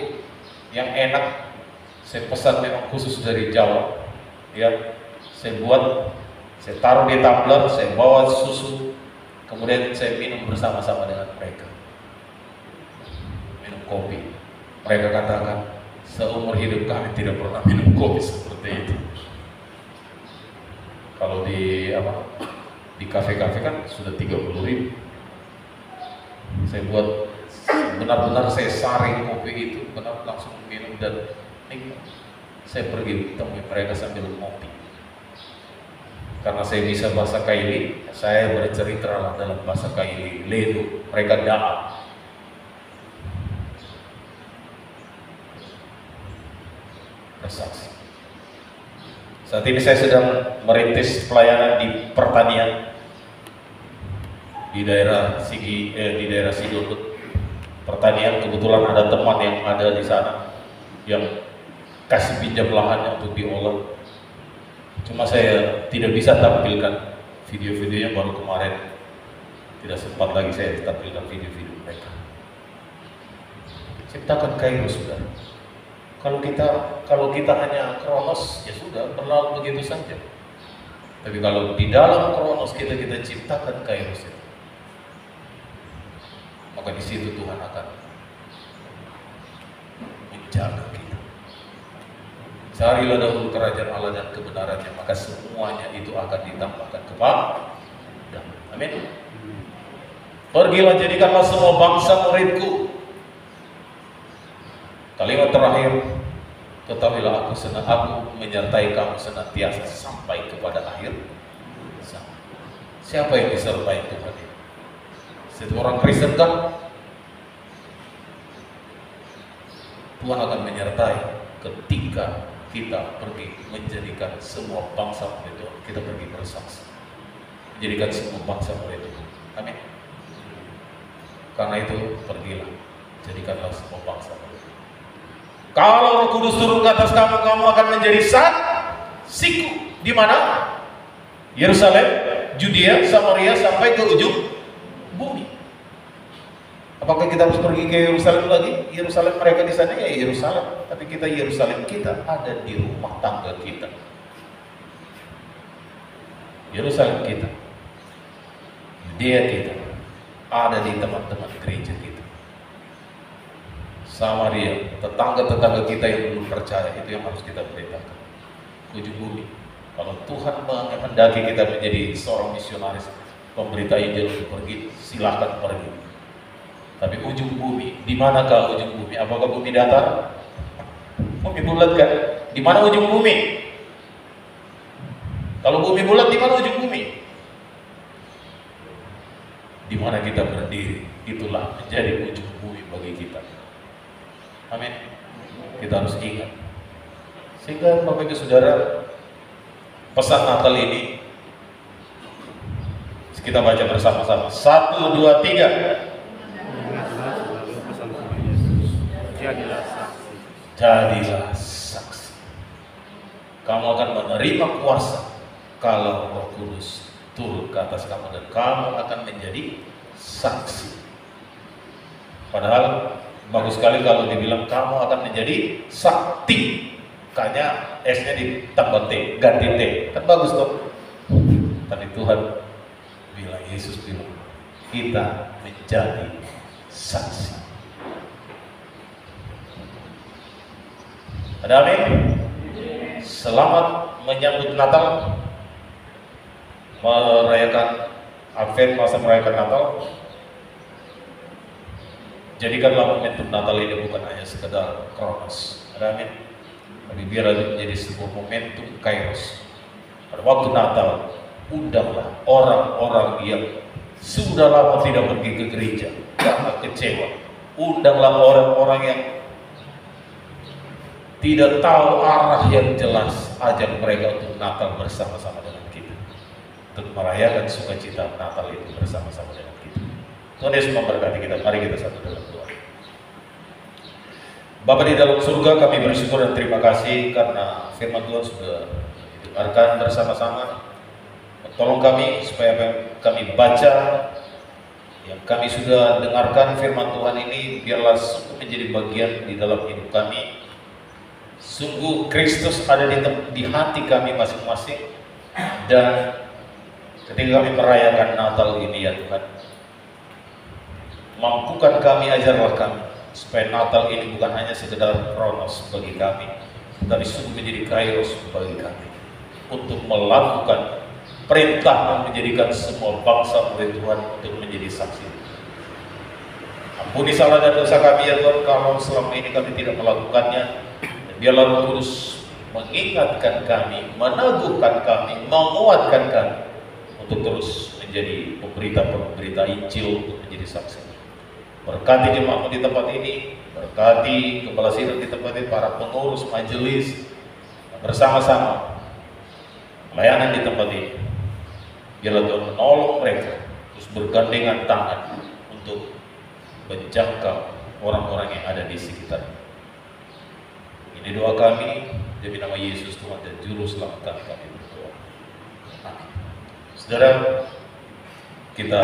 yang enak, saya pesan memang khusus dari Jawa, ya. Saya buat, saya taruh di tumbler, saya bawa susu, kemudian saya minum bersama-sama dengan mereka. Minum kopi. Mereka katakan, seumur hidup kami tidak pernah minum kopi seperti itu. Kalau di kafe-kafe kan sudah 30.000. Saya buat benar-benar, saya saring kopi itu, benar langsung minum dan nikmat. Saya pergi temui mereka sambil ngopi. Karena saya bisa bahasa Kaili, saya bercerita dalam bahasa Kaili, Ledo, mereka da'a. Bersaksi. Saat ini saya sedang merintis pelayanan di pertanian di daerah Sidodut. Pertanian, kebetulan ada teman yang ada di sana yang kasih pinjam lahannya untuk diolah. Cuma saya tidak bisa tampilkan video-videonya, baru kemarin tidak sempat lagi saya tampilkan video-video mereka. Ciptakan Kairos, saudara. Kalau kita hanya kronos, ya sudah, berlalu begitu saja. Tapi kalau di dalam kronos kita ciptakan Kairos itu, maka di situ Tuhan akan menjaga kita. Carilah dahulu kerajaan Allah dan kebenarannya, maka semuanya itu akan ditambahkan kepada. Amin. Pergilah, jadikanlah semua bangsa muridku. Kalimat terakhir, ketahuilah aku menyertai kamu senantiasa sampai kepada akhir zaman. Siapa yang disertai Tuhan ini? Setiap orang Kristen kan Tuhan akan menyertai ketika kita pergi menjadikan semua bangsa murid Tuhan. Kita pergi bersaksi, menjadikan semua bangsa murid Tuhan. Amin. Karena itu pergilah, jadikanlah semua bangsa murid Tuhan. Kalau Roh Kudus turun ke atas kamu, kamu akan menjadi saksiku. Di mana? Yerusalem, Judea, Samaria, sampai ke ujung bumi. Apakah kita harus pergi ke Yerusalem lagi? Yerusalem mereka di sana ya Yerusalem, tapi Yerusalem kita ada di rumah tangga kita. Yerusalem kita, Judea kita, ada di teman-teman gereja kita. Samaria, tetangga-tetangga kita yang belum percaya, itu yang harus kita beritakan. Ujung bumi. Kalau Tuhan menghendaki kita menjadi seorang misionaris, pemberita Injil untuk pergi, silahkan pergi. Tapi ujung bumi, di manakah ujung bumi? Apakah bumi datar? Bumi bulat kan? Di mana ujung bumi? Kalau bumi bulat, di mana ujung bumi? Di mana kita berdiri, itulah menjadi ujung bumi bagi kita. Amin. Kita harus ingat. Sehingga Bapak Ibu Saudara, pesan Natal ini kita baca bersama-sama. 1, 2, 3. Jadilah saksi. Kamu akan menerima kuasa kalau Roh Kudus turun ke atas kamu, dan kamu akan menjadi saksi. Padahal bagus sekali kalau dibilang kamu akan menjadi sakti. Kayaknya S-nya ditambah T, ganti T. Kan bagus tuh. Tapi Tuhan bilang, Yesus bilang, kita menjadi saksi. Ada amin? Selamat menyambut Natal, merayakan Advent, masa merayakan Natal. Jadikanlah momentum Natal ini bukan hanya sekedar kronos. Ada amin? Tapi biar menjadi sebuah momentum Kairos. Pada waktu Natal, undanglah orang-orang yang sudah lama tidak pergi ke gereja karena kecewa. Undanglah orang-orang yang tidak tahu arah yang jelas, ajak mereka untuk Natal bersama-sama dengan kita, untuk merayakan sukacita Natal itu bersama-sama dengan kita. Tuhan Yesus memberkati kita. Mari kita satu dalam doa. Bapa di dalam surga, kami bersyukur dan terima kasih karena firman Tuhan sudah didengarkan bersama-sama. Tolong kami supaya kami baca yang kami sudah dengarkan firman Tuhan ini, biarlah sungguh menjadi bagian di dalam hidup kami. Sungguh Kristus ada di hati kami masing-masing, dan ketika kami merayakan Natal ini ya Tuhan, mampukan kami, ajarlah kami supaya Natal ini bukan hanya sekedar kronos bagi kami, tapi sungguh menjadi kairos bagi kami untuk melakukan perintah dan menjadikan semua bangsa murid Tuhan untuk menjadi saksi. Ampuni salah dan dosa kami ya Tuhan kalau selama ini kami tidak melakukannya. Biarlah Roh Kudus mengingatkan kami, meneguhkan kami, menguatkan kami untuk terus menjadi pemberita-pemberita Injil, untuk menjadi saksi. Berkati jemaatmu di tempat ini, berkati kepala sidang di tempat ini, para pengurus majelis, bersama-sama layanan di tempat ini. Biarlah Tuhan menolong mereka terus bergandengan tangan untuk menjangkau orang-orang yang ada di sekitar. Ini doa kami demi nama Yesus Tuhan dan Juru Selamat kami berdoa. Amin. Saudara, kita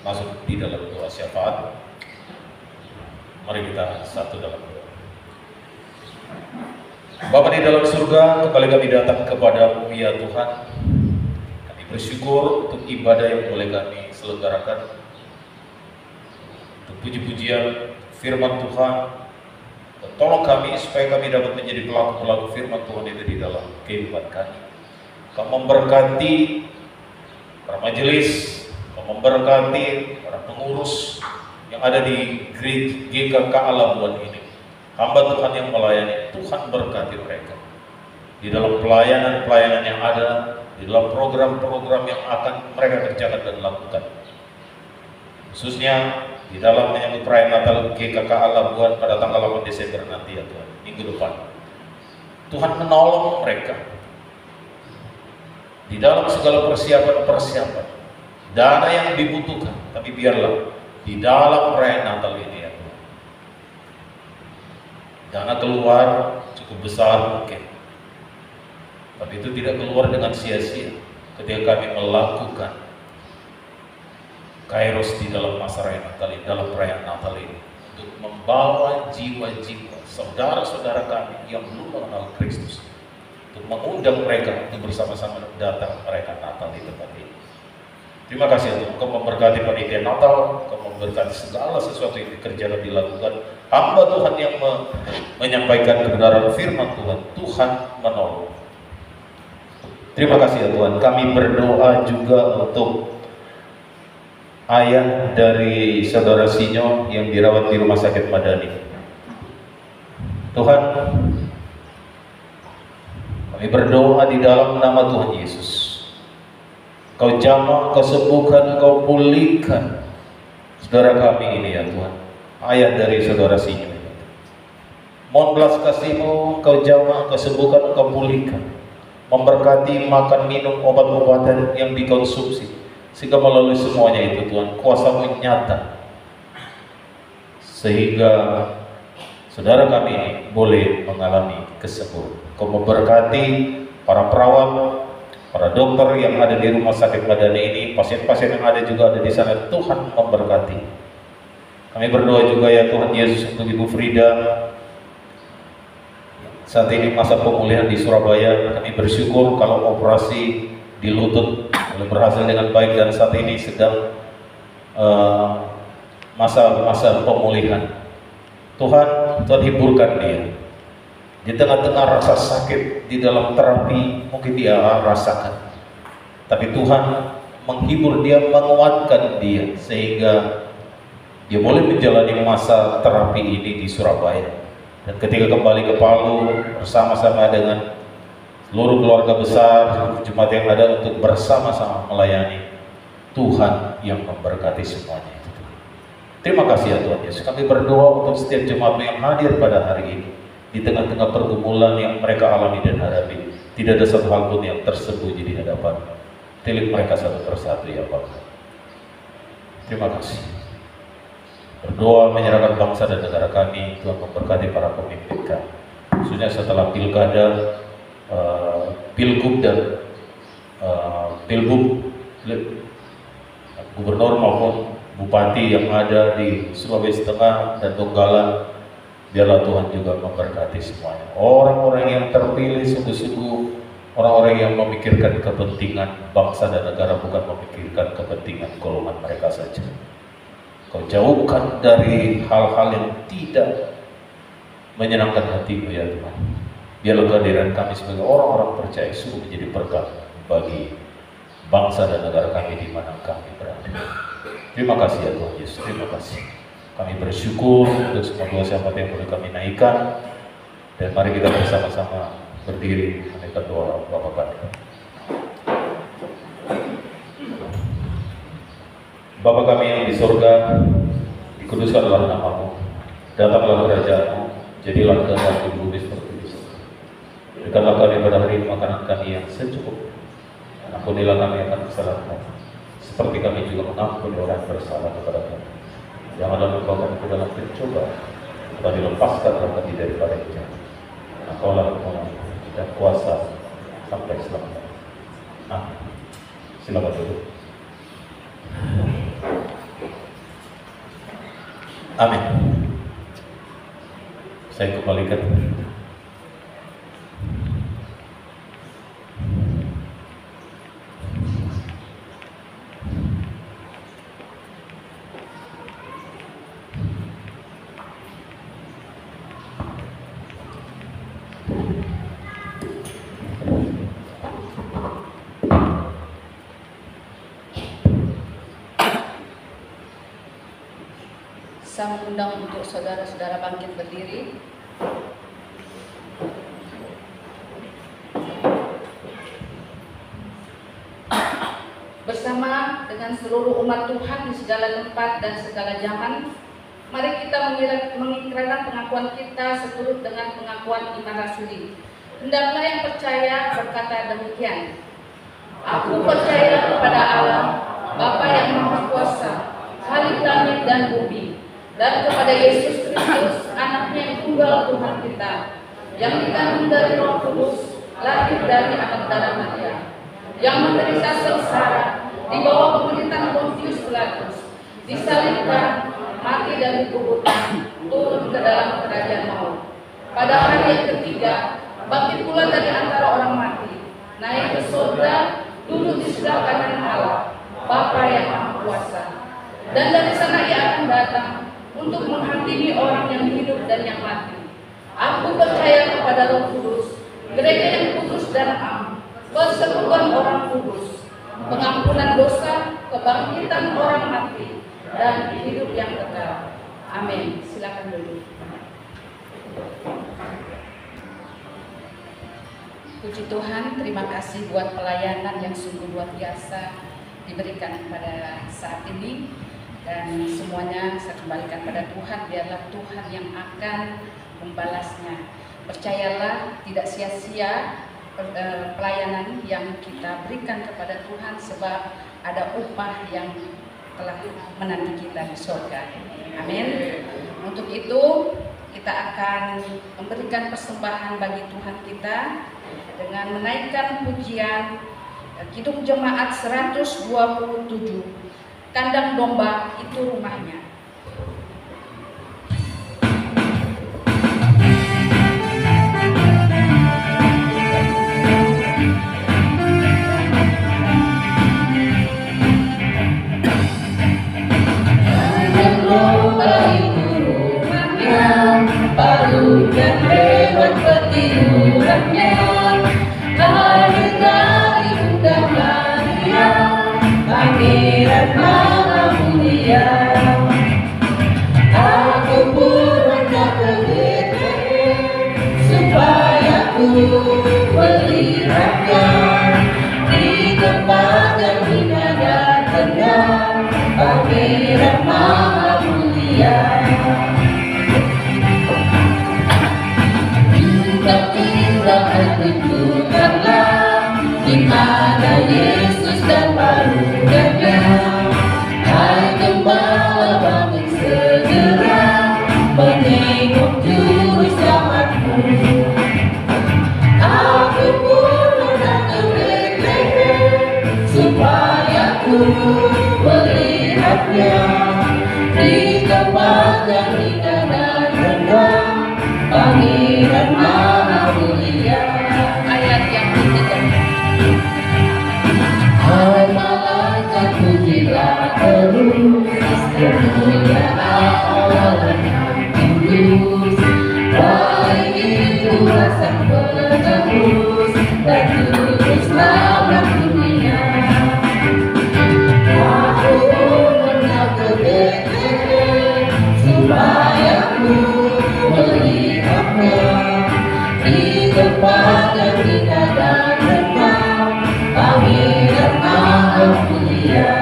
masuk di dalam doa syafaat. Mari kita satu dalam doa. Bapa di dalam surga, kembali kami datang kepada-Mu ya Tuhan. Kami bersyukur untuk ibadah yang boleh kami selenggarakan, untuk puji-pujian firman Tuhan. Tolong kami supaya kami dapat menjadi pelaku-pelaku firman Tuhan itu di dalam kehidupan kami. Kau memberkati para majelis, kau memberkati para pengurus yang ada di GKK Labuan ini. Hamba Tuhan yang melayani, Tuhan berkati mereka di dalam pelayanan-pelayanan yang ada, di dalam program-program yang akan mereka kerjakan dan lakukan. Khususnya di dalam menyambut perayaan Natal GKK Labuan pada tanggal 8 Desember nanti ya Tuhan, minggu depan. Tuhan menolong mereka di dalam segala persiapan-persiapan, dana yang dibutuhkan, tapi biarlah di dalam perayaan Natal ini ya Tuhan, dana keluar cukup besar mungkin, tapi itu tidak keluar dengan sia-sia ketika kami melakukan kairos di dalam masa raya Natal ini, dalam perayaan Natal ini, untuk membawa jiwa-jiwa saudara-saudara kami yang belum mengenal Kristus, untuk mengundang mereka untuk bersama-sama datang merayakan Natal di tempat ini. Terima kasih Tuhan, Kau memberkati panitia Natal, Kau memberkati segala sesuatu yang dikerjakan, dilakukan. Hamba Tuhan yang menyampaikan kebenaran firman Tuhan, Tuhan menolong. Terima kasih ya Tuhan. Kami berdoa juga untuk ayah dari saudara Sinyo yang dirawat di Rumah Sakit Madani. Tuhan, kami berdoa di dalam nama Tuhan Yesus. Kau jamah, Kau sembuhkan, Kau pulihkan saudara kami ini ya Tuhan, ayah dari saudara Sinyo. Mohon belas kasih-Mu, Kau jamah, Kau sembuhkan, Kau pulihkan, memberkati makan minum obat-obatan yang dikonsumsi, sehingga melalui semuanya itu Tuhan, kuasa-Mu nyata, sehingga saudara kami ini boleh mengalami kesembuhan. Kau memberkati para perawat, para dokter yang ada di Rumah Sakit Madani ini, pasien-pasien yang ada juga ada di sana, Tuhan memberkati. Kami berdoa juga ya Tuhan Yesus untuk Ibu Frida. Saat ini masa pemulihan di Surabaya, kami bersyukur kalau operasi di lutut berhasil dengan baik dan saat ini sedang masa-masa pemulihan. Tuhan hiburkan dia. Di tengah-tengah rasa sakit di dalam terapi mungkin dia rasakan, tapi Tuhan menghibur dia, menguatkan dia sehingga dia boleh menjalani masa terapi ini di Surabaya. Dan ketika kembali ke Palu bersama-sama dengan seluruh keluarga besar jemaat yang ada untuk bersama-sama melayani, Tuhan yang memberkati semuanya. Terima kasih ya Tuhan Yesus. Kami berdoa untuk setiap jemaat yang hadir pada hari ini. Di tengah-tengah pergumulan yang mereka alami dan hadapi, tidak ada satu hal pun yang tersembunyi di hadapan. Tilik mereka satu persatu ya Bapak. Terima kasih. Berdoa menyerahkan bangsa dan negara kami, Tuhan memberkati para pemimpin kami. Khususnya setelah pilkada, pilgub dan pilgub, gubernur maupun bupati yang ada di Sulawesi Tengah dan Donggala. Biarlah Tuhan juga memberkati semuanya. Orang-orang yang terpilih sungguh-sungguh orang-orang yang memikirkan kepentingan bangsa dan negara, bukan memikirkan kepentingan golongan mereka saja. Kau jauhkan dari hal-hal yang tidak menyenangkan hatimu ya Tuhan. Biarlah kehadiran kami sebagai orang-orang percaya sungguh menjadi berkat bagi bangsa dan negara kami di mana kami berada. Terima kasih ya Tuhan Yesus, terima kasih. Kami bersyukur untuk semua doa syafaat yang boleh kami naikkan, dan mari kita bersama-sama berdiri menaikkan doa Bapa kami. Bapa kami yang di surga, dikuduskanlah namamu, datanglah kerajaan-mu, jadilah kehendak-mu di bumi seperti di surga. Berikanlah kami pada hari ini makanan kami yang secukupnya, dan ampunilah kami akan kesalahan kami, seperti kami juga mengampuni orang yang bersalah kepada kami. Janganlah membawa kami ke dalam pencobaan, tetapi lepaskanlah kami daripada yang jahat. Engkaulah Tuhan dan kuasa sampai selamanya. Amin. Silakan duduk. Amin. Saya kembalikan. Saya mengundang untuk saudara-saudara bangkit berdiri. Bersama dengan seluruh umat Tuhan di segala tempat dan segala zaman, mari kita mengikrarkan pengakuan kita seturut dengan pengakuan iman rasuli. Hendaklah yang percaya berkata demikian: Aku percaya kepada Allah, Bapa yang Maha Kuasa, Khalik langit dan bumi, dan kepada Yesus Kristus, anaknya yang tunggal Tuhan kita, yang dikandung dari Roh Kudus, lahir dari anak darah Maria, yang menderita sengsara di bawah pemerintahan Pontius Pilatus, disalibkan, mati dan dikuburkan, turun ke dalam kerajaan maut. Pada hari yang ketiga, bangkit pula dari antara orang mati, naik ke surga, duduk di sebelah kanan Allah, Bapa yang Maha Kuasa. Dan dari sana ia akan datang untuk menghakimi orang yang hidup dan yang mati. Aku percaya kepada Roh Kudus, gereja yang kudus dan am, persekutuan orang kudus, pengampunan dosa, kebangkitan orang mati, dan hidup yang kekal. Amin. Silakan duduk. Puji Tuhan, terima kasih buat pelayanan yang sungguh luar biasa diberikan pada saat ini. Dan semuanya saya kembalikan pada Tuhan, biarlah Tuhan yang akan membalasnya. Percayalah, tidak sia-sia pelayanan yang kita berikan kepada Tuhan, sebab ada upah yang telah menanti kita di surga. Amin. Untuk itu kita akan memberikan persembahan bagi Tuhan kita dengan menaikkan pujian Kidung Jemaat 127, Kandang Domba Itu Rumahnya. Kandang domba itu rumahnya, palu dan hewan petiurannya, lahir dari Bunda Maria, Pangeran Maha Mulia. Aku pun hendak ke Bethlehem, supaya ku melihatnya di tempat yang indah dan tenang, Pangeran Maha Mulia. Bintang-bintang tentukanlah di mana Yesus dan barudannya. Hai gembala, bangun segera, menengok juru selamatmu. Aku pun hendak ke Bethlehem, supaya ku melihatnya dari dada rendah, Pangeran Maha Mulia. Ayat yang ketiga. Hai malaikat pujilah terus kemuliaan Allah yang kudus, baik itu rasa penebus dan tuluslah dunia. Aku hendak ke Betlehem supaya ku melihatnya di tempat yang indah dan rendah, Pangeran Maha Mulia.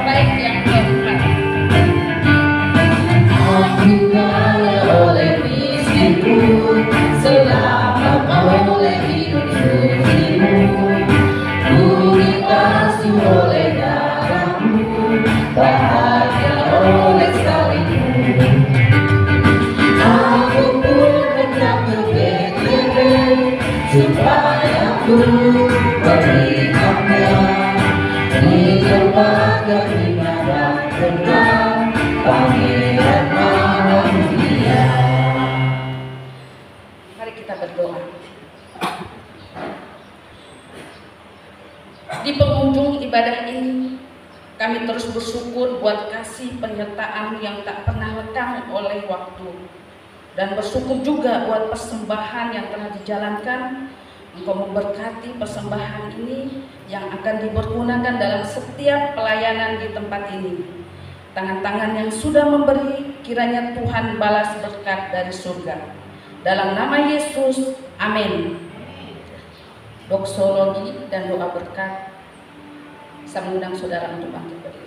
Baik yang keempat. Aku kaya oleh miskinku, selamat oleh hidup sucimu, ku dibasuh oleh darahmu, bahagia oleh salibmu. Aku pun hendak ke Betlehem supaya ku melihatnya di tempat yang indah dan rendah, Pangeran Maha Mulia. Mari kita berdoa. Di penghujung ibadah ini, kami terus bersyukur buat kasih penyertaan yang tak pernah lekang oleh waktu, dan bersyukur juga buat persembahan yang telah dijalankan. Engkau memberkati persembahan ini yang akan dipergunakan dalam setiap pelayanan di tempat ini. Tangan-tangan yang sudah memberi, kiranya Tuhan balas berkat dari surga. Dalam nama Yesus, amin. Doksologi dan doa berkat. Saya mengundang saudara untuk bangkit berdiri.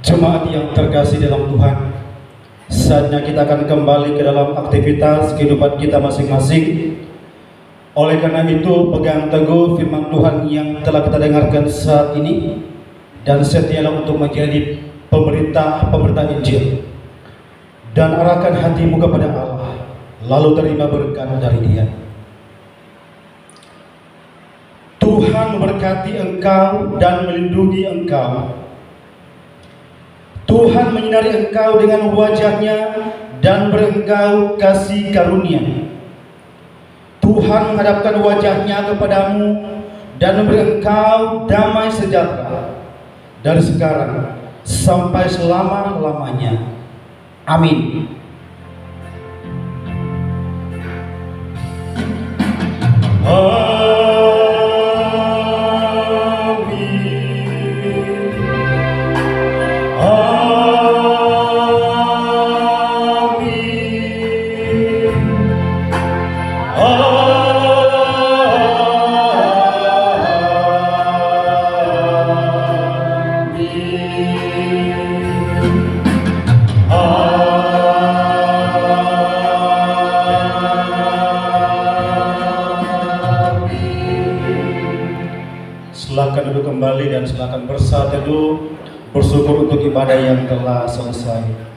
Jemaat yang terkasih dalam Tuhan, saatnya kita akan kembali ke dalam aktivitas kehidupan kita masing-masing. Oleh karena itu, pegang teguh firman Tuhan yang telah kita dengarkan saat ini, dan setialah untuk menjadi pemberita Injil, dan arahkan hatimu kepada Allah, lalu terima berkat dari Dia. Tuhan memberkati engkau dan melindungi engkau. Tuhan menyinari engkau dengan wajah-Nya dan berengkau kasih karunia. Tuhan menghadapkan wajah-Nya kepadamu dan memberi engkau damai sejahtera dari sekarang sampai selama-lamanya. Amin. Silakan duduk kembali dan silakan bersatu bersyukur untuk ibadah yang telah selesai.